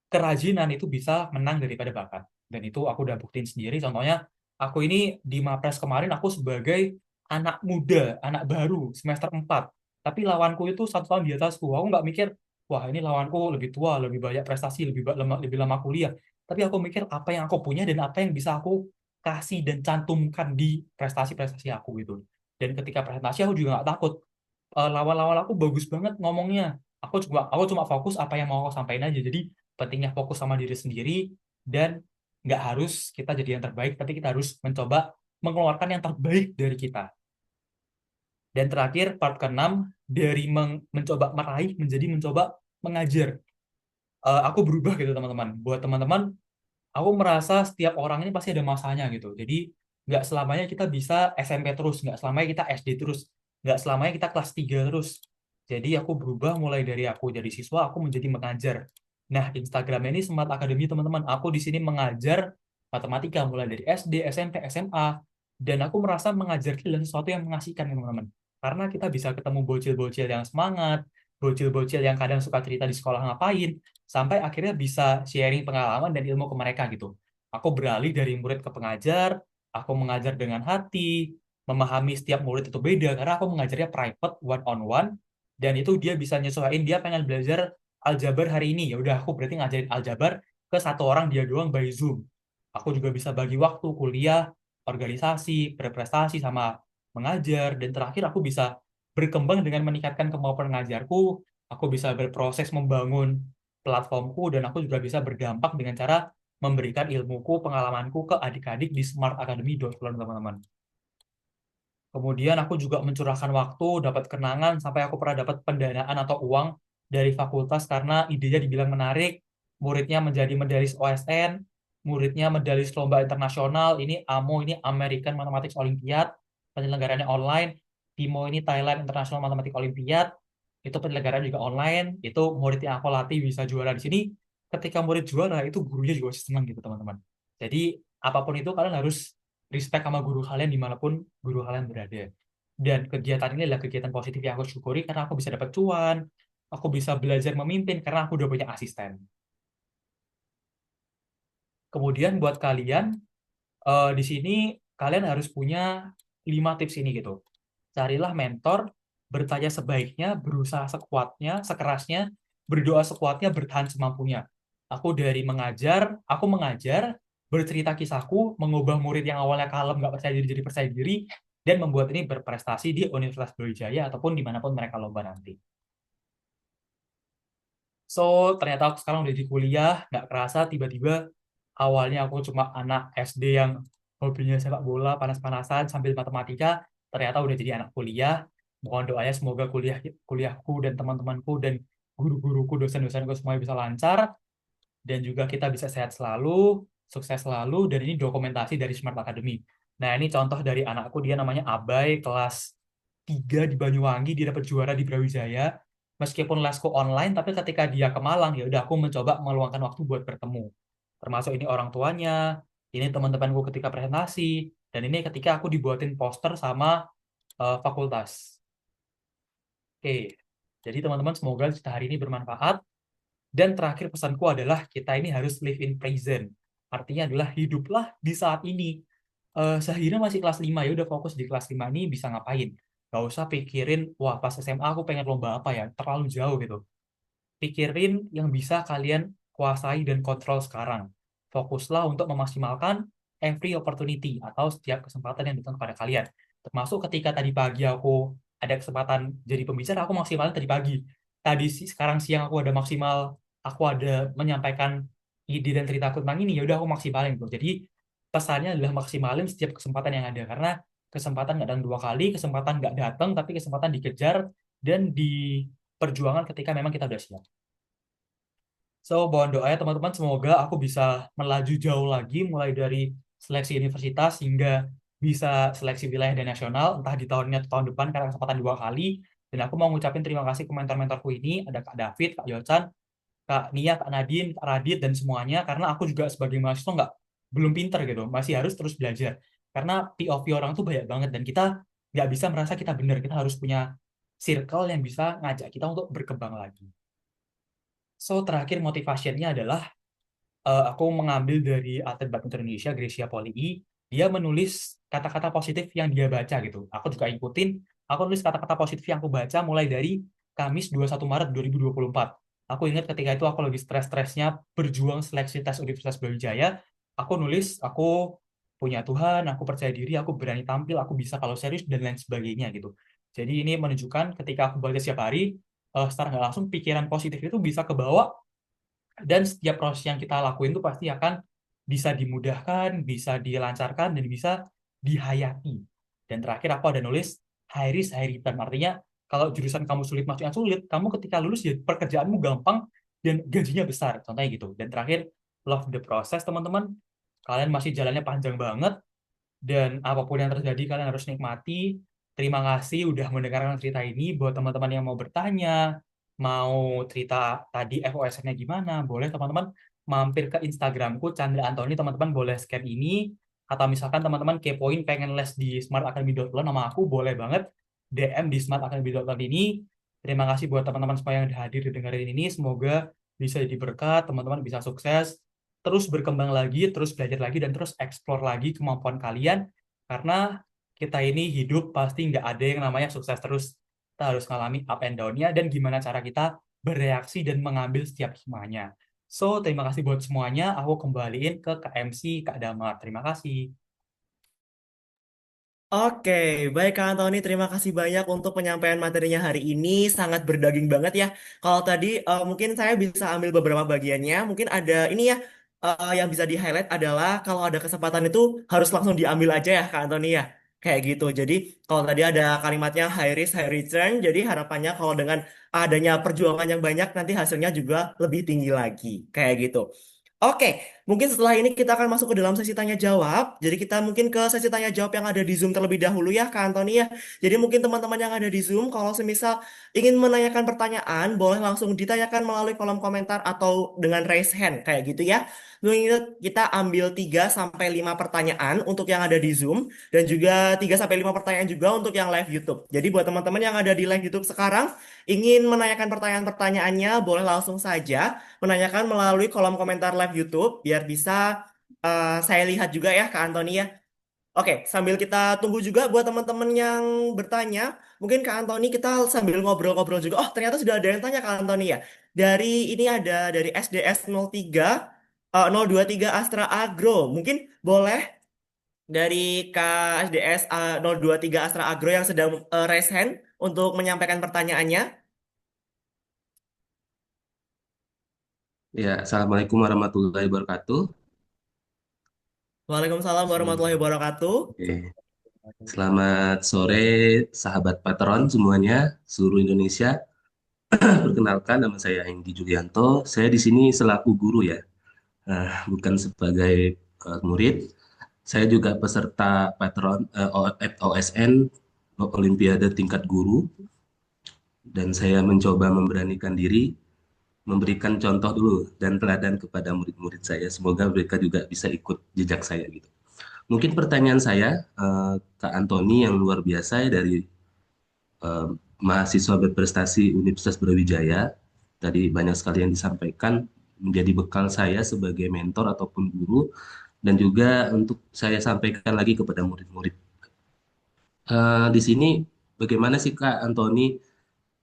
kerajinan itu bisa menang daripada bakat. Dan itu aku udah buktiin sendiri. Contohnya, aku ini di Mapres kemarin aku sebagai anak muda, anak baru, semester 4. Tapi lawanku itu 1 tahun di atasku. Aku nggak mikir, wah ini lawanku lebih tua, lebih banyak prestasi, lebih lama kuliah. Tapi aku mikir apa yang aku punya dan apa yang bisa aku kasih dan cantumkan di prestasi-prestasi aku gitu. Dan ketika presentasi aku juga nggak takut. Lawan-lawan aku bagus banget ngomongnya. Aku cuma fokus apa yang mau aku sampaikan aja. Jadi pentingnya fokus sama diri sendiri, dan nggak harus kita jadi yang terbaik, tapi kita harus mencoba mengeluarkan yang terbaik dari kita. Dan terakhir, part ke-6, dari mencoba meraih menjadi mencoba mengajar. Aku berubah gitu teman-teman. Buat teman-teman, aku merasa setiap orang ini pasti ada masanya gitu. Jadi nggak selamanya kita bisa SMP terus, nggak selamanya kita SD terus, nggak selamanya kita kelas 3 terus. Jadi aku berubah mulai dari aku jadi siswa, aku menjadi mengajar. Nah, Instagram ini Smart Academy teman-teman. Aku di sini mengajar matematika mulai dari SD, SMP, SMA, dan aku merasa mengajar itu adalah sesuatu yang mengasihkan teman-teman. Karena kita bisa ketemu bocil-bocil yang semangat, bocil-bocil yang kadang suka cerita di sekolah ngapain, sampai akhirnya bisa sharing pengalaman dan ilmu ke mereka gitu. Aku beralih dari murid ke pengajar, aku mengajar dengan hati, memahami setiap murid itu beda, karena aku mengajarnya private, one on one, dan itu dia bisa nyesuaiin dia pengen belajar aljabar hari ini. Ya udah aku berarti ngajarin aljabar ke satu orang dia doang by Zoom. Aku juga bisa bagi waktu kuliah, organisasi, berprestasi sama mengajar, dan terakhir aku bisa berkembang dengan meningkatkan kemampuan mengajarku, aku bisa berproses membangun platformku, dan aku juga bisa berdampak dengan cara memberikan ilmuku, pengalamanku ke adik-adik di smartacademy.com, teman-teman. Kemudian aku juga mencurahkan waktu, dapat kenangan, sampai aku pernah dapat pendanaan atau uang dari fakultas karena idenya dibilang menarik, muridnya menjadi medalis OSN, muridnya medalis lomba internasional, ini AMO, ini American Mathematics Olympiad, penyelenggarannya online, TIMO ini Thailand International Mathematics Olympiad, itu penyelenggaraan juga online, itu murid yang aku latih bisa juara di sini, ketika murid juara, itu gurunya juga senang gitu, teman-teman. Jadi, apapun itu kalian harus respect sama guru kalian dimanapun guru kalian berada. Dan kegiatan ini adalah kegiatan positif yang aku syukuri karena aku bisa dapat cuan, aku bisa belajar memimpin karena aku udah punya asisten. Kemudian buat kalian, di sini kalian harus punya 5 tips ini gitu. Carilah mentor, bertanya sebaiknya, berusaha sekuatnya, sekerasnya, berdoa sekuatnya, bertahan semampunya. Aku mengajar, bercerita kisahku, mengubah murid yang awalnya kalem, nggak percaya diri, jadi percaya diri, dan membuat ini berprestasi di Universitas Brawijaya ataupun dimanapun mereka lomba nanti. So, ternyata aku sekarang udah di kuliah, nggak kerasa tiba-tiba awalnya aku cuma anak SD yang hobinya sepak bola, panas-panasan sambil matematika, ternyata udah jadi anak kuliah. Mohon doanya semoga kuliahku dan teman-temanku dan guru-guruku, dosen-dosenku semuanya bisa lancar, dan juga kita bisa sehat selalu, sukses selalu, dan ini dokumentasi dari Smart Academy. Nah, ini contoh dari anakku, dia namanya Abai, kelas 3 di Banyuwangi, dia dapat juara di Brawijaya. Meskipun lesku online, tapi ketika dia ke Malang, ya udah aku mencoba meluangkan waktu buat bertemu. Termasuk ini orang tuanya, ini teman-temanku ketika presentasi, dan ini ketika aku dibuatin poster sama fakultas. Oke, jadi teman-teman semoga cerita hari ini bermanfaat. Dan terakhir pesanku adalah kita ini harus live in present. Artinya adalah hiduplah di saat ini. Sehingga masih kelas 5 ya udah fokus di kelas 5 ini bisa ngapain. Gak usah pikirin, wah pas SMA aku pengen lomba apa ya, terlalu jauh gitu. Pikirin yang bisa kalian kuasai dan kontrol sekarang. Fokuslah untuk memaksimalkan every opportunity atau setiap kesempatan yang datang kepada kalian. Termasuk ketika tadi pagi aku ada kesempatan jadi pembicara, aku maksimalin tadi pagi. Sekarang siang aku ada maksimal, aku ada menyampaikan ide dan cerita aku tentang ini, ya udah aku maksimalin gitu. Jadi pesannya adalah maksimalin setiap kesempatan yang ada, karena kesempatan nggak datang 2 kali, kesempatan nggak datang, tapi kesempatan dikejar dan diperjuangkan ketika memang kita udah siap. So, mohon doanya teman-teman, semoga aku bisa melaju jauh lagi, mulai dari seleksi universitas hingga bisa seleksi wilayah dan nasional, entah di tahunnya atau tahun depan, karena kesempatan 2 kali. Dan aku mau ngucapin terima kasih ke mentor-mentorku ini, ada Kak David, Kak Yocan, Kak Nia, Kak Nadine, Kak Radit, dan semuanya, karena aku juga sebagai mahasiswa belum pinter gitu, masih harus terus belajar. Karena POV orang tuh banyak banget, dan kita nggak bisa merasa kita benar, kita harus punya circle yang bisa ngajak kita untuk berkembang lagi. So, terakhir motivasinya adalah aku mengambil dari atlet badminton Indonesia, Gracia Polii. Dia menulis kata-kata positif yang dia baca gitu. Aku juga ikutin, aku nulis kata-kata positif yang aku baca mulai dari Kamis 21 Maret 2024. Aku ingat ketika itu aku lagi stres-stresnya berjuang seleksi tes Universitas Brawijaya. Aku nulis, aku punya Tuhan, aku percaya diri, aku berani tampil, aku bisa kalau serius, dan lain sebagainya gitu. Jadi ini menunjukkan ketika aku baca setiap hari, secara nggak langsung pikiran positif itu bisa kebawa, dan setiap proses yang kita lakuin itu pasti akan bisa dimudahkan, bisa dilancarkan, dan bisa dihayati. Dan terakhir aku ada nulis high risk, high return. Artinya kalau jurusan kamu sulit masuknya sulit, kamu ketika lulus ya pekerjaanmu gampang dan gajinya besar. Contohnya gitu. Dan terakhir, love the process, teman-teman. Kalian masih jalannya panjang banget, dan apapun yang terjadi kalian harus nikmati. Terima kasih udah mendengarkan cerita ini. Buat teman-teman yang mau bertanya, mau cerita tadi FOS-nya gimana, boleh teman-teman mampir ke Instagramku Chandra Antoni. Teman-teman boleh scan ini, atau misalkan teman-teman kepoin pengen les di smartacademy.lo, nama aku boleh banget. DM di smartacademy.com ini. Terima kasih buat teman-teman semua yang hadir dengerin ini. Semoga bisa jadi berkat, teman-teman bisa sukses, terus berkembang lagi, terus belajar lagi, dan terus explore lagi kemampuan kalian. Karena kita ini hidup pasti nggak ada yang namanya sukses terus. Kita harus ngalami up and down-nya dan gimana cara kita bereaksi dan mengambil setiap hikmahnya. So, terima kasih buat semuanya. Aku kembaliin ke KMC Kak Damar. Terima kasih. Oke, baik Kak Antoni, terima kasih banyak untuk penyampaian materinya hari ini. Sangat berdaging banget ya. Kalau tadi mungkin saya bisa ambil beberapa bagiannya. Mungkin ada ini ya, yang bisa di-highlight adalah kalau ada kesempatan itu harus langsung diambil aja ya Kak Antoni ya. Kayak gitu. Jadi kalau tadi ada kalimatnya high risk, high return. Jadi harapannya kalau dengan adanya perjuangan yang banyak nanti hasilnya juga lebih tinggi lagi. Kayak gitu. Oke, mungkin setelah ini kita akan masuk ke dalam sesi tanya jawab. Jadi kita mungkin ke sesi tanya jawab yang ada di Zoom terlebih dahulu ya, Kak Antoni ya. Jadi mungkin teman-teman yang ada di Zoom, kalau semisal ingin menanyakan pertanyaan, boleh langsung ditanyakan melalui kolom komentar atau dengan raise hand kayak gitu ya. Mungkin kita ambil 3 sampai 5 pertanyaan untuk yang ada di Zoom dan juga 3 sampai 5 pertanyaan juga untuk yang live YouTube. Jadi buat teman-teman yang ada di live YouTube sekarang ingin menanyakan pertanyaan-pertanyaannya, boleh langsung saja menanyakan melalui kolom komentar live YouTube biar bisa saya lihat juga ya Kak Antoni ya. Oke, sambil kita tunggu juga buat teman-teman yang bertanya, mungkin Kak Antoni kita sambil ngobrol-ngobrol juga. Oh, ternyata sudah ada yang tanya Kak Antoni ya. Dari ini ada dari SDS 03 023 Astra Agro. Mungkin boleh dari Kak SDS 023 Astra Agro yang sedang raise hand untuk menyampaikan pertanyaannya. Ya, Assalamualaikum warahmatullahi wabarakatuh. Waalaikumsalam warahmatullahi wabarakatuh. Oke. Selamat sore, sahabat patron semuanya, seluruh Indonesia. Perkenalkan, nama saya Hengki Julianto. Saya di sini selaku guru ya, bukan sebagai murid. Saya juga peserta patron OSN, Olimpiade Tingkat Guru, dan saya mencoba memberanikan diri, memberikan contoh dulu dan teladan kepada murid-murid saya. Semoga mereka juga bisa ikut jejak saya gitu. Mungkin pertanyaan saya, Kak Antoni yang luar biasa ya, dari eh, mahasiswa berprestasi Universitas Brawijaya. Tadi banyak sekali yang disampaikan, menjadi bekal saya sebagai mentor ataupun guru, dan juga untuk saya sampaikan lagi kepada murid-murid. Di sini, bagaimana sih Kak Antoni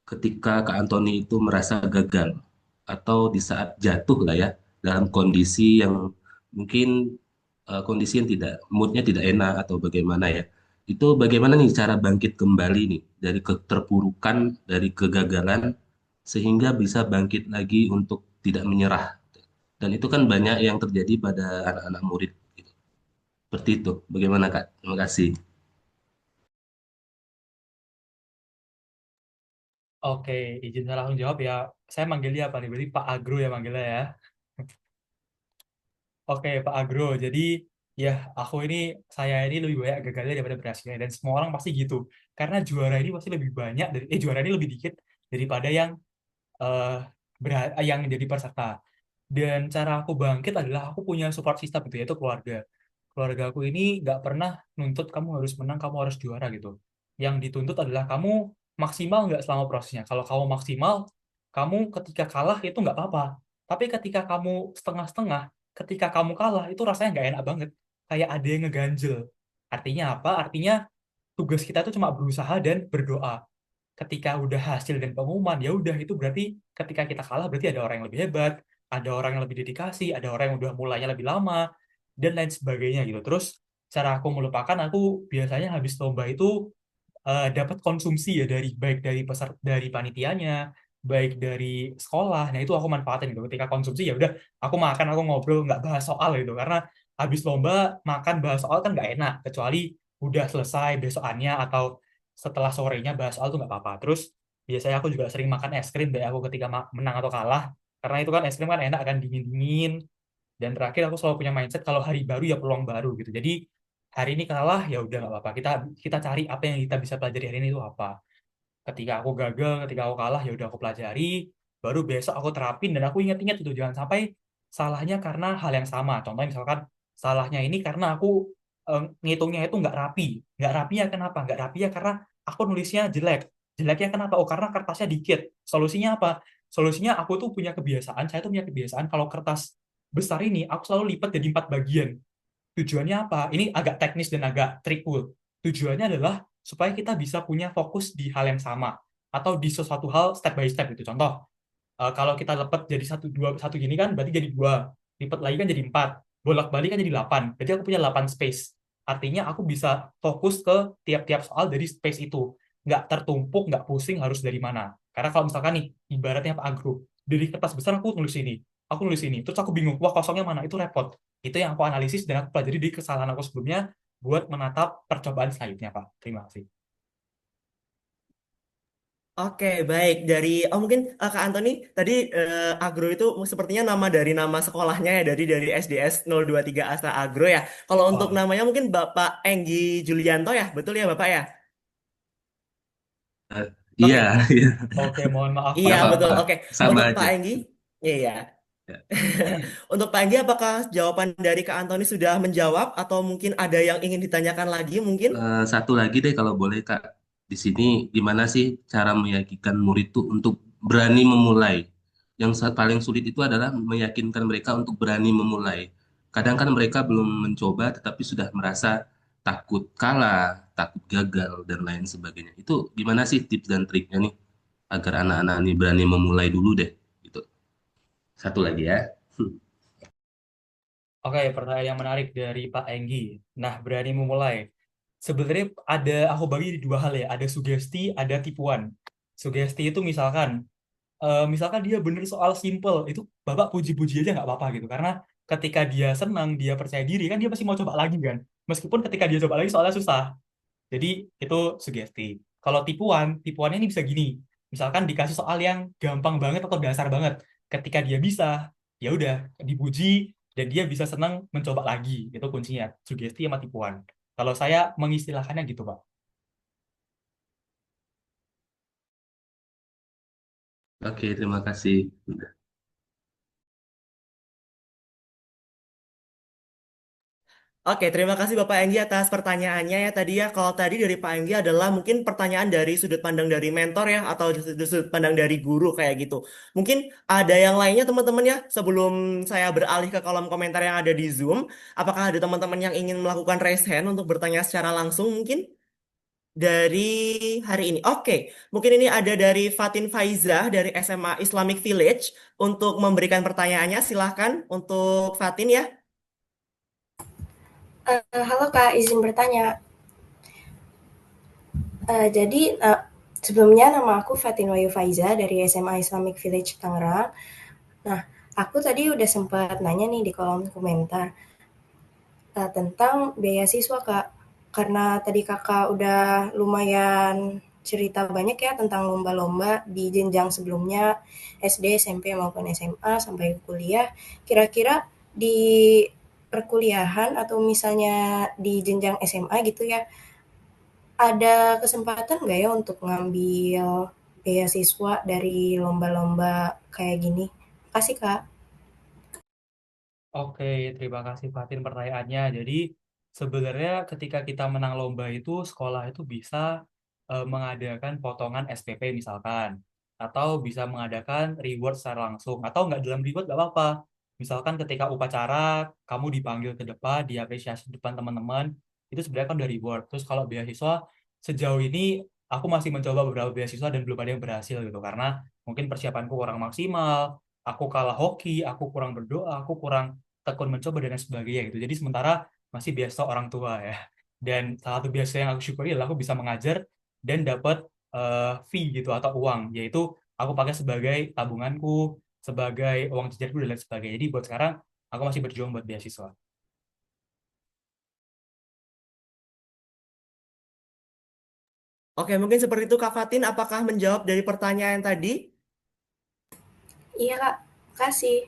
ketika Kak Antoni itu merasa gagal, atau di saat jatuh lah ya, dalam kondisi yang mungkin kondisi yang tidak, moodnya tidak enak atau bagaimana ya, itu bagaimana nih cara bangkit kembali nih dari keterpurukan, dari kegagalan, sehingga bisa bangkit lagi untuk tidak menyerah. Dan itu kan banyak yang terjadi pada anak-anak murid gitu. Seperti itu, bagaimana Kak? Terima kasih. Oke, izin saya langsung jawab ya. Saya manggilnya apa nih? Berarti Pak Agro ya manggilnya ya. Oke, Pak Agro. Jadi ya saya ini lebih banyak gagalnya daripada berhasilnya dan semua orang pasti gitu. Karena juara ini pasti lebih banyak juara ini lebih dikit daripada yang eh yang jadi peserta. Dan cara aku bangkit adalah aku punya support system itu yaitu keluarga. Keluarga aku ini nggak pernah nuntut kamu harus menang, kamu harus juara gitu. Yang dituntut adalah kamu maksimal nggak selama prosesnya. Kalau kamu maksimal, kamu ketika kalah itu nggak apa-apa. Tapi ketika kamu setengah-setengah, ketika kamu kalah itu rasanya nggak enak banget. Kayak ada yang ngeganjel. Artinya apa? Artinya tugas kita itu cuma berusaha dan berdoa. Ketika udah hasil dan pengumuman, ya udah itu berarti ketika kita kalah berarti ada orang yang lebih hebat, ada orang yang lebih dedikasi, ada orang yang udah mulainya lebih lama, dan lain sebagainya gitu. Terus cara aku melupakan, aku biasanya habis lomba itu dapat konsumsi ya baik dari peserta dari panitianya, baik dari sekolah. Nah itu aku manfaatin gitu. Ketika konsumsi ya udah aku makan, aku ngobrol, nggak bahas soal gitu. Karena habis lomba makan bahas soal kan nggak enak. Kecuali udah selesai besokannya atau setelah sorenya bahas soal tuh nggak apa-apa. Terus biasanya aku juga sering makan es krim deh aku ketika menang atau kalah. Karena itu kan es krim kan enak kan dingin-dingin. Dan terakhir aku selalu punya mindset kalau hari baru ya peluang baru gitu. Jadi hari ini kalah ya udah nggak apa-apa. Kita kita cari apa yang kita bisa pelajari hari ini itu apa. Ketika aku gagal, ketika aku kalah ya udah aku pelajari. Baru besok aku terapin dan aku ingat-ingat itu jangan sampai salahnya karena hal yang sama. Contohnya misalkan salahnya ini karena aku ngitungnya itu nggak rapi. Nggak rapinya kenapa? Nggak rapinya karena aku nulisnya jelek. Jeleknya kenapa? Oh, karena kertasnya dikit. Solusinya apa? Solusinya aku tuh punya kebiasaan, saya tuh punya kebiasaan kalau kertas besar ini aku selalu lipat jadi 4 bagian. Tujuannya apa? Ini agak teknis dan agak trikul. Tujuannya adalah supaya kita bisa punya fokus di hal yang sama atau di sesuatu hal step by step gitu. Contoh, kalau kita lipat jadi satu dua satu gini kan berarti jadi dua, lipat lagi kan jadi empat, bolak balik kan jadi 8. Berarti aku punya 8 space. Artinya aku bisa fokus ke tiap-tiap soal dari space itu, nggak tertumpuk, nggak pusing harus dari mana. Karena kalau misalkan nih ibaratnya Pak Agro, dari kertas besar aku nulis ini, terus aku bingung, wah kosongnya mana, itu repot. Itu yang aku analisis dan aku pelajari di kesalahan aku sebelumnya buat menatap percobaan selanjutnya, Pak. Terima kasih. Oke, baik. Dari mungkin Kak Antoni tadi Agro itu sepertinya nama dari nama sekolahnya ya dari SDS 023 Astra Agro ya. Kalau untuk Oh, namanya mungkin Bapak Enggi Julianto ya, betul ya Bapak ya? Eh, iya, Oke, iya, oke, mohon maaf Pak iya nggak ya. betul. apa-apa, Oke, sama untuk Pak aja. Enggi, iya. Ya. Untuk Pak Enggi, apakah jawaban dari Kak Antoni sudah menjawab atau mungkin ada yang ingin ditanyakan lagi mungkin? Satu lagi deh kalau boleh Kak, di sini gimana sih cara meyakinkan murid tuh untuk berani memulai? Yang paling sulit itu adalah meyakinkan mereka untuk berani memulai. Kadang kan mereka belum mencoba tetapi sudah merasa takut kalah, takut gagal dan lain sebagainya. Itu gimana sih tips dan triknya nih agar anak-anak ini berani memulai dulu deh? Gitu. Satu lagi ya. Oke, pertanyaan yang menarik dari Pak Enggi. Nah, berani memulai. Sebenarnya aku bagi di dua hal ya. Ada sugesti, ada tipuan. Sugesti itu misalkan dia bener soal simple, itu Bapak puji-puji aja nggak apa-apa gitu. Karena ketika dia senang, dia percaya diri, kan dia pasti mau coba lagi kan. Meskipun ketika dia coba lagi soalnya susah. Jadi itu sugesti. Kalau tipuannya ini bisa gini. Misalkan dikasih soal yang gampang banget atau dasar banget. Ketika dia bisa, ya udah dipuji dan dia bisa senang mencoba lagi. Itu kuncinya. Sugesti sama tipuan. Kalau saya mengistilahkannya gitu, Pak. Oke, terima kasih. Oke, terima kasih Bapak Enggi atas pertanyaannya ya tadi ya. Kalau tadi dari Pak Enggi adalah mungkin pertanyaan dari sudut pandang dari mentor ya atau sudut pandang dari guru kayak gitu. Mungkin ada yang lainnya teman-teman ya sebelum saya beralih ke kolom komentar yang ada di Zoom. Apakah ada teman-teman yang ingin melakukan raise hand untuk bertanya secara langsung mungkin dari hari ini? Oke, mungkin ini ada dari Fatin Faizah dari SMA Islamic Village untuk memberikan pertanyaannya. Silahkan untuk Fatin ya. Halo Kak, izin bertanya. Jadi sebelumnya nama aku Fatin Wayu Faiza dari SMA Islamic Village Tangerang. Nah, aku tadi udah sempat nanya nih di kolom komentar tentang beasiswa Kak. Karena tadi Kakak udah lumayan cerita banyak ya tentang lomba-lomba di jenjang sebelumnya SD, SMP maupun SMA sampai kuliah. Kira-kira di perkuliahan atau misalnya di jenjang SMA gitu ya, ada kesempatan nggak ya untuk ngambil beasiswa dari lomba-lomba kayak gini? Makasih, Kak. Oke, terima kasih Fatin pertanyaannya. Jadi sebenarnya ketika kita menang lomba itu sekolah itu bisa mengadakan potongan SPP misalkan, atau bisa mengadakan reward secara langsung, atau nggak dalam reward nggak apa-apa. Misalkan ketika upacara kamu dipanggil ke depan, diapresiasi di depan teman-teman, itu sebenarnya kan udah reward. Terus kalau beasiswa sejauh ini aku masih mencoba beberapa beasiswa dan belum ada yang berhasil gitu karena mungkin persiapanku kurang maksimal, aku kalah hoki, aku kurang berdoa, aku kurang tekun mencoba dan lain sebagainya gitu. Jadi sementara masih biasa orang tua ya. Dan salah satu biasa yang aku syukuri adalah aku bisa mengajar dan dapat fee gitu atau uang, yaitu aku pakai sebagai tabunganku, sebagai uang jajanku dan lain sebagainya. Jadi buat sekarang aku masih berjuang buat beasiswa. Oke, mungkin seperti itu Kak Fatin. Apakah menjawab dari pertanyaan tadi? Iya, Kak. Makasih.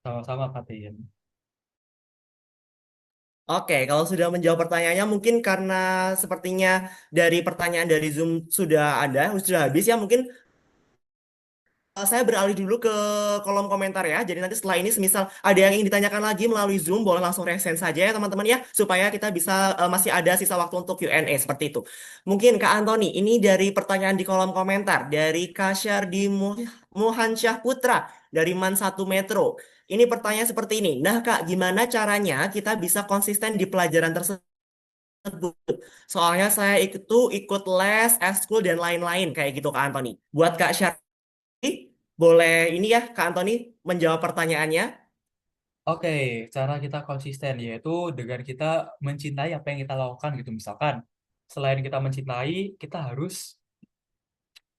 Sama-sama Fatin. Oke, kalau sudah menjawab pertanyaannya, mungkin karena sepertinya dari pertanyaan dari Zoom sudah ada, sudah habis ya, mungkin saya beralih dulu ke kolom komentar ya. Jadi nanti setelah ini semisal ada yang ingin ditanyakan lagi melalui Zoom, boleh langsung resen saja ya teman-teman ya, supaya kita bisa masih ada sisa waktu untuk Q&A seperti itu. Mungkin Kak Antoni, ini dari pertanyaan di kolom komentar dari Kasyardi Muhansyah Putra dari Man 1 Metro. Ini pertanyaan seperti ini. Nah Kak, gimana caranya kita bisa konsisten di pelajaran tersebut? Soalnya saya ikut les, eskul, dan lain-lain kayak gitu Kak Antoni. Buat Kak Syardi, boleh ini ya Kak Antoni menjawab pertanyaannya. Oke, cara kita konsisten yaitu dengan kita mencintai apa yang kita lakukan gitu. Misalkan, selain kita mencintai, kita harus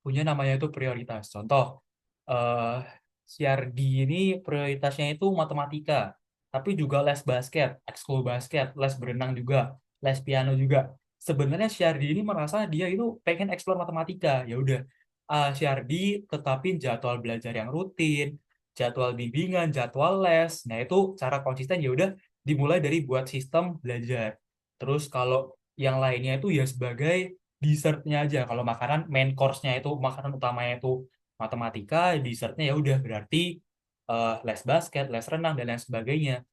punya namanya itu prioritas. Contoh, eh CRD ini prioritasnya itu matematika, tapi juga les basket, ekskul basket, les berenang juga, les piano juga. Sebenarnya CRD ini merasa dia itu pengen eksplor matematika. Ya udah, CRD tetapin jadwal belajar yang rutin, jadwal bimbingan, jadwal les. Nah, itu cara konsisten ya udah dimulai dari buat sistem belajar. Terus kalau yang lainnya itu ya sebagai dessertnya aja. Kalau makanan main course-nya itu makanan utamanya itu matematika, dessertnya ya udah berarti les basket, les renang dan lain sebagainya.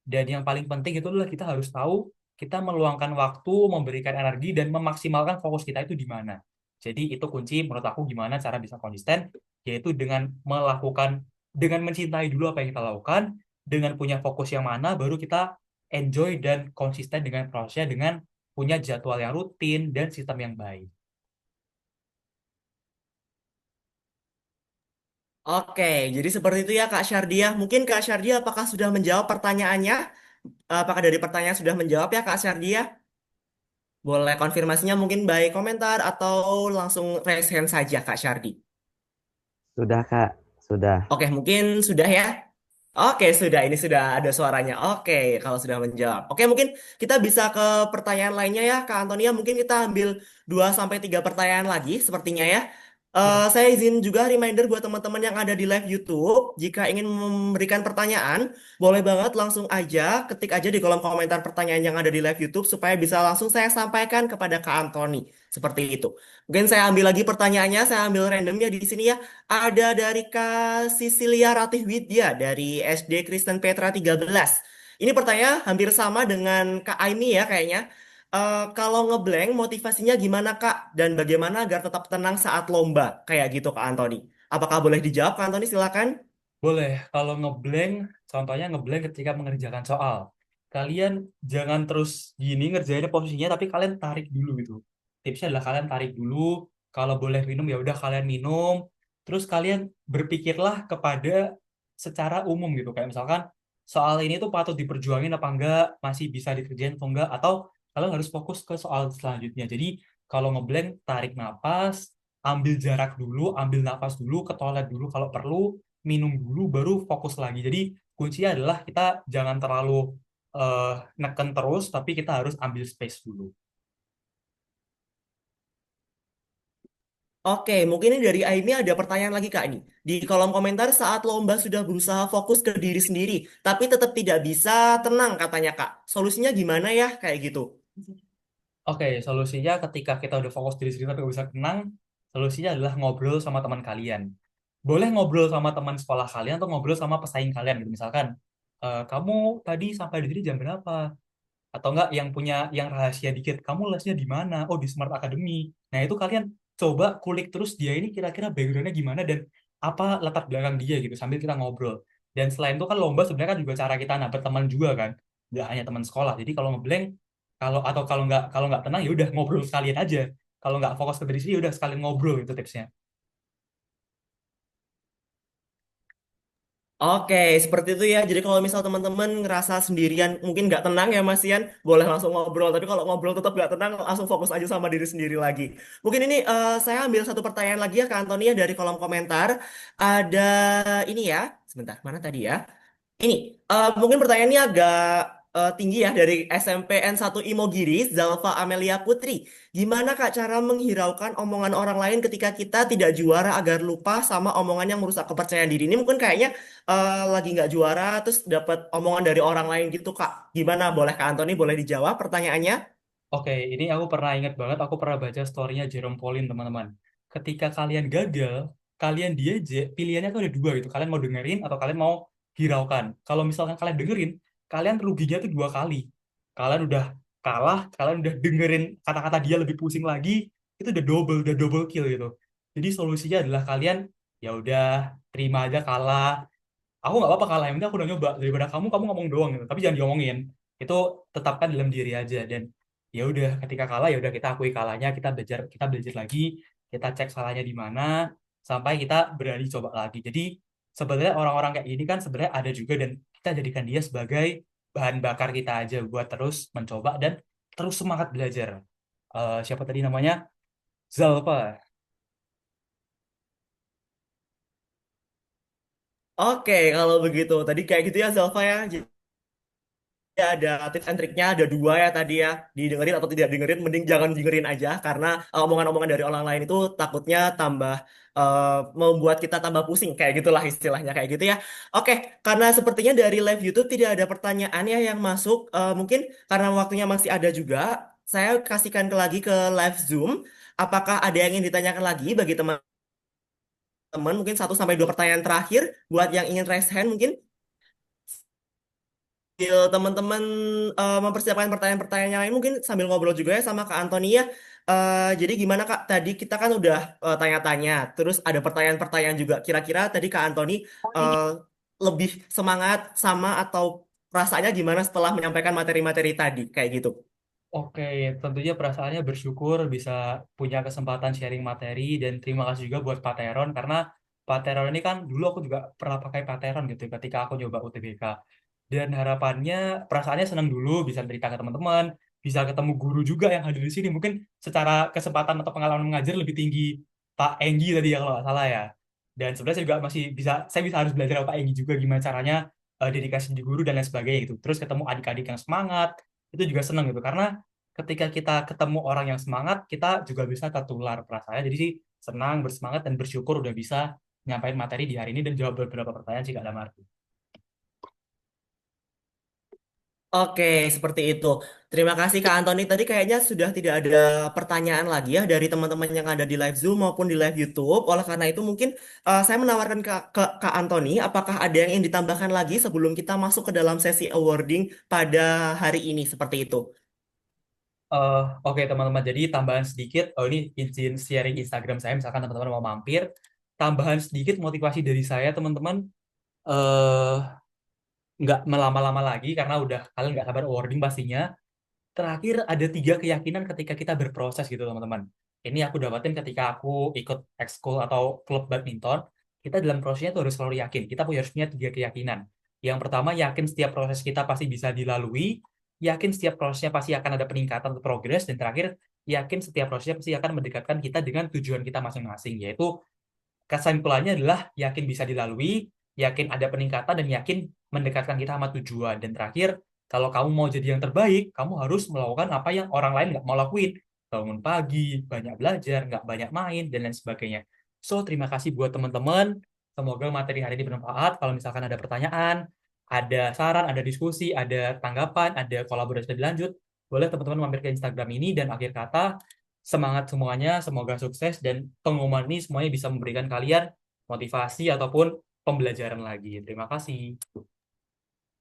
Dan yang paling penting itu adalah kita harus tahu kita meluangkan waktu, memberikan energi dan memaksimalkan fokus kita itu di mana. Jadi itu kunci menurut aku gimana cara bisa konsisten, yaitu dengan melakukan, dengan mencintai dulu apa yang kita lakukan, dengan punya fokus yang mana, baru kita enjoy dan konsisten dengan prosesnya dengan punya jadwal yang rutin dan sistem yang baik. Oke, jadi seperti itu ya Kak Syardia. Mungkin Kak Syardia apakah sudah menjawab pertanyaannya? Apakah dari pertanyaan sudah menjawab ya Kak Syardia? Boleh konfirmasinya mungkin baik komentar atau langsung raise hand saja Kak Syardi. Sudah, Kak. Sudah. Oke, mungkin sudah ya. Oke, sudah. Ini sudah ada suaranya. Oke, kalau sudah menjawab. Oke, mungkin kita bisa ke pertanyaan lainnya ya, Kak Antonia. Mungkin kita ambil 2 sampai 3 pertanyaan lagi sepertinya ya. Ya. Saya izin juga reminder buat teman-teman yang ada di live YouTube, jika ingin memberikan pertanyaan, boleh banget langsung aja ketik aja di kolom komentar pertanyaan yang ada di live YouTube supaya bisa langsung saya sampaikan kepada Kak Antoni. Seperti itu. Mungkin saya ambil lagi pertanyaannya, saya ambil randomnya di sini ya. Ada dari Kak Sisilia Ratih Widya dari SD Kristen Petra 13. Ini pertanyaan hampir sama dengan Kak Aimi ya kayaknya. Kalau ngeblank motivasinya gimana Kak? Dan bagaimana agar tetap tenang saat lomba? Kayak gitu Kak Antoni. Apakah boleh dijawab Kak Antoni? Silakan. Boleh, kalau ngeblank, contohnya ngeblank ketika mengerjakan soal. Kalian jangan terus gini ngerjainnya posisinya, tapi kalian tarik dulu gitu. Tipsnya adalah kalian tarik dulu, kalau boleh minum ya udah kalian minum. Terus kalian berpikirlah kepada secara umum gitu. Kayak misalkan soal ini tuh patut diperjuangin apa enggak, masih bisa dikerjain atau enggak, atau kalian harus fokus ke soal selanjutnya. Jadi kalau ngeblank, tarik napas, ambil jarak dulu, ambil napas dulu, ke toilet dulu kalau perlu, minum dulu baru fokus lagi. Jadi kuncinya adalah kita jangan terlalu eh, neken terus, tapi kita harus ambil space dulu. Oke, mungkin ini dari Aimi ada pertanyaan lagi Kak ini. Di kolom komentar saat lomba sudah berusaha fokus ke diri sendiri, tapi tetap tidak bisa tenang katanya Kak. Solusinya gimana ya? Kayak gitu. Oke, solusinya ketika kita udah fokus diri sendiri tapi nggak bisa tenang, solusinya adalah ngobrol sama teman kalian. Boleh ngobrol sama teman sekolah kalian atau ngobrol sama pesaing kalian gitu. Misalkan, kamu tadi sampai di sini jam berapa? Atau enggak yang punya yang rahasia dikit, kamu lesnya di mana? Oh, di Smart Academy. Nah, itu kalian coba kulik terus dia ini kira-kira backgroundnya gimana dan apa latar belakang dia gitu sambil kita ngobrol. Dan selain itu kan lomba sebenarnya kan juga cara kita nambah teman juga kan, nggak hanya teman sekolah. Jadi kalau ngeblank, kalau nggak tenang ya udah ngobrol sekalian aja. Kalau nggak fokus ke diri sendiri ya udah sekalian ngobrol itu tipsnya. Oke, seperti itu ya. Jadi kalau misal teman-teman ngerasa sendirian, mungkin nggak tenang ya Mas Ian, boleh langsung ngobrol. Tapi kalau ngobrol tetap nggak tenang, langsung fokus aja sama diri sendiri lagi. Mungkin ini saya ambil satu pertanyaan lagi ya Kak Antonia dari kolom komentar. Ada ini ya, sebentar, mana tadi ya? Ini, mungkin pertanyaannya agak tinggi ya dari SMPN 1 Imogiri, Zalfa Amelia Putri. Gimana Kak cara menghiraukan omongan orang lain ketika kita tidak juara agar lupa sama omongan yang merusak kepercayaan diri? Ini mungkin kayaknya lagi nggak juara, terus dapat omongan dari orang lain gitu Kak. Gimana? Boleh Kak Antoni, boleh dijawab pertanyaannya? Oke, ini aku pernah ingat banget, aku pernah baca story-nya Jerome Pauline, teman-teman. Ketika kalian gagal, kalian diajak, pilihannya tuh ada dua gitu. Kalian mau dengerin atau kalian mau hiraukan. Kalau misalkan kalian dengerin, kalian ruginya tuh dua kali. Kalian udah kalah, kalian udah dengerin kata-kata dia lebih pusing lagi, itu udah double kill gitu. Jadi solusinya adalah kalian ya udah terima aja kalah. Aku nggak apa-apa kalah, yang penting aku udah nyoba. Daripada kamu ngomong doang gitu, tapi jangan diomongin. Itu tetapkan dalam diri aja. Dan ya udah, ketika kalah ya udah kita akui kalahnya, kita belajar lagi, kita cek salahnya di mana, sampai kita berani coba lagi. Jadi sebenarnya orang-orang kayak gini kan sebenarnya ada juga, dan kita jadikan dia sebagai bahan bakar kita aja buat terus mencoba dan terus semangat belajar. Siapa tadi namanya? Zalpa. Oke, kalau begitu tadi kayak gitu ya Zalfa ya. Ya, ada tips and triknya, ada dua ya tadi ya, didengerin atau tidak dengerin, mending jangan dengerin aja karena omongan-omongan dari orang lain itu takutnya tambah membuat kita tambah pusing, kayak gitulah istilahnya kayak gitu ya. Oke, karena sepertinya dari live YouTube tidak ada pertanyaan ya yang masuk. Mungkin karena waktunya masih ada juga, saya kasihkan lagi ke live Zoom. Apakah ada yang ingin ditanyakan lagi bagi teman-teman? Mungkin satu sampai dua pertanyaan terakhir buat yang ingin raise hand mungkin. Sambil teman-teman mempersiapkan pertanyaan-pertanyaan yang lain, mungkin sambil ngobrol juga ya sama Kak Antoni ya. Jadi gimana Kak? Tadi kita kan udah tanya-tanya, terus ada pertanyaan-pertanyaan juga. Kira-kira tadi Kak Antoni eh, lebih semangat sama atau rasanya gimana setelah menyampaikan materi-materi tadi kayak gitu? Oke, tentunya perasaannya bersyukur bisa punya kesempatan sharing materi, dan terima kasih juga buat Pak Teron, karena Pak Teron ini kan dulu aku juga pernah pakai Pak Teron gitu ketika aku nyoba UTBK. Dan harapannya perasaannya senang dulu bisa cerita ke teman-teman, bisa ketemu guru juga yang hadir di sini. Mungkin secara kesempatan atau pengalaman mengajar lebih tinggi Pak Enggi tadi ya kalau nggak salah ya. Dan sebenarnya saya juga masih bisa, saya bisa harus belajar sama Pak Enggi juga gimana caranya dedikasi di guru dan lain sebagainya gitu. Terus ketemu adik-adik yang semangat, itu juga senang gitu. Karena ketika kita ketemu orang yang semangat, kita juga bisa tertular perasaannya. Jadi sih senang, bersemangat, dan bersyukur udah bisa nyampaikan materi di hari ini dan jawab beberapa pertanyaan sih Kak Damar. Oke, seperti itu. Terima kasih Kak Antoni. Tadi kayaknya sudah tidak ada pertanyaan lagi ya dari teman-teman yang ada di live Zoom maupun di live YouTube. Oleh karena itu mungkin saya menawarkan ke Kak Antoni, apakah ada yang ingin ditambahkan lagi sebelum kita masuk ke dalam sesi awarding pada hari ini seperti itu? Oke teman-teman, jadi tambahan sedikit, ini izin sharing Instagram saya, misalkan teman-teman mau mampir, tambahan sedikit motivasi dari saya teman-teman, eh nggak melama-lama lagi karena udah kalian nggak sabar awarding pastinya. Terakhir ada tiga keyakinan ketika kita berproses gitu teman-teman. Ini aku dapatin ketika aku ikut ekskul atau klub badminton. Kita dalam prosesnya tuh harus selalu yakin. Kita harus punya tiga keyakinan. Yang pertama, yakin setiap proses kita pasti bisa dilalui. Yakin setiap prosesnya pasti akan ada peningkatan atau progres. Dan terakhir, yakin setiap prosesnya pasti akan mendekatkan kita dengan tujuan kita masing-masing. Yaitu kesimpulannya adalah yakin bisa dilalui, yakin ada peningkatan, dan yakin mendekatkan kita sama tujuan. Dan terakhir, kalau kamu mau jadi yang terbaik, kamu harus melakukan apa yang orang lain nggak mau lakuin. Bangun pagi, banyak belajar, nggak banyak main, dan lain sebagainya. So, terima kasih buat teman-teman. Semoga materi hari ini bermanfaat. Kalau misalkan ada pertanyaan, ada saran, ada diskusi, ada tanggapan, ada kolaborasi lebih lanjut, boleh teman-teman mampir ke Instagram ini. Dan akhir kata, semangat semuanya, semoga sukses, dan pengumuman ini semuanya bisa memberikan kalian motivasi ataupun pembelajaran lagi. Terima kasih.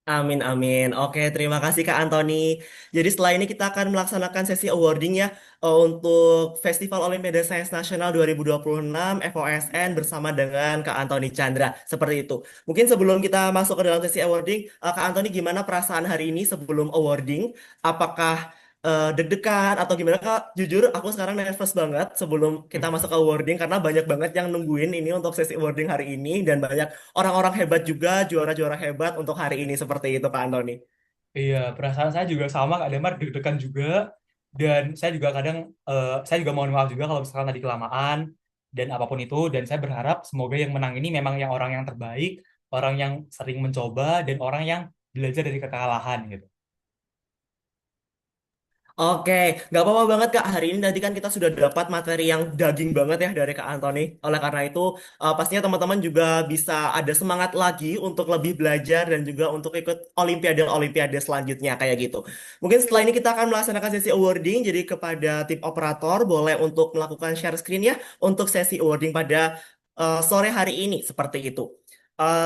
Amin, amin. Oke, terima kasih Kak Antoni. Jadi setelah ini kita akan melaksanakan sesi awarding ya untuk Festival Olimpiade Sains Nasional 2026 FOSN bersama dengan Kak Antoni Chandra. Seperti itu. Mungkin sebelum kita masuk ke dalam sesi awarding, Kak Antoni gimana perasaan hari ini sebelum awarding? Apakah deg-degan atau gimana Kak? Jujur aku sekarang nervous banget sebelum kita masuk ke awarding karena banyak banget yang nungguin ini untuk sesi awarding hari ini dan banyak orang-orang hebat juga, juara-juara hebat untuk hari ini seperti itu Kak Antoni. Iya, perasaan saya juga sama Kak Demar, deg-degan juga. Dan saya juga kadang, saya juga mohon maaf juga kalau misalkan tadi kelamaan, dan apapun itu. Dan saya berharap semoga yang menang ini memang yang orang yang terbaik, orang yang sering mencoba, dan orang yang belajar dari kekalahan gitu. Oke, nggak apa-apa banget Kak. Hari ini tadi kan kita sudah dapat materi yang daging banget ya dari Kak Antoni. Oleh karena itu, pastinya teman-teman juga bisa ada semangat lagi untuk lebih belajar dan juga untuk ikut Olimpiade-Olimpiade selanjutnya kayak gitu. Mungkin setelah ini kita akan melaksanakan sesi awarding. Jadi kepada tim operator boleh untuk melakukan share screen ya untuk sesi awarding pada sore hari ini seperti itu. Eh,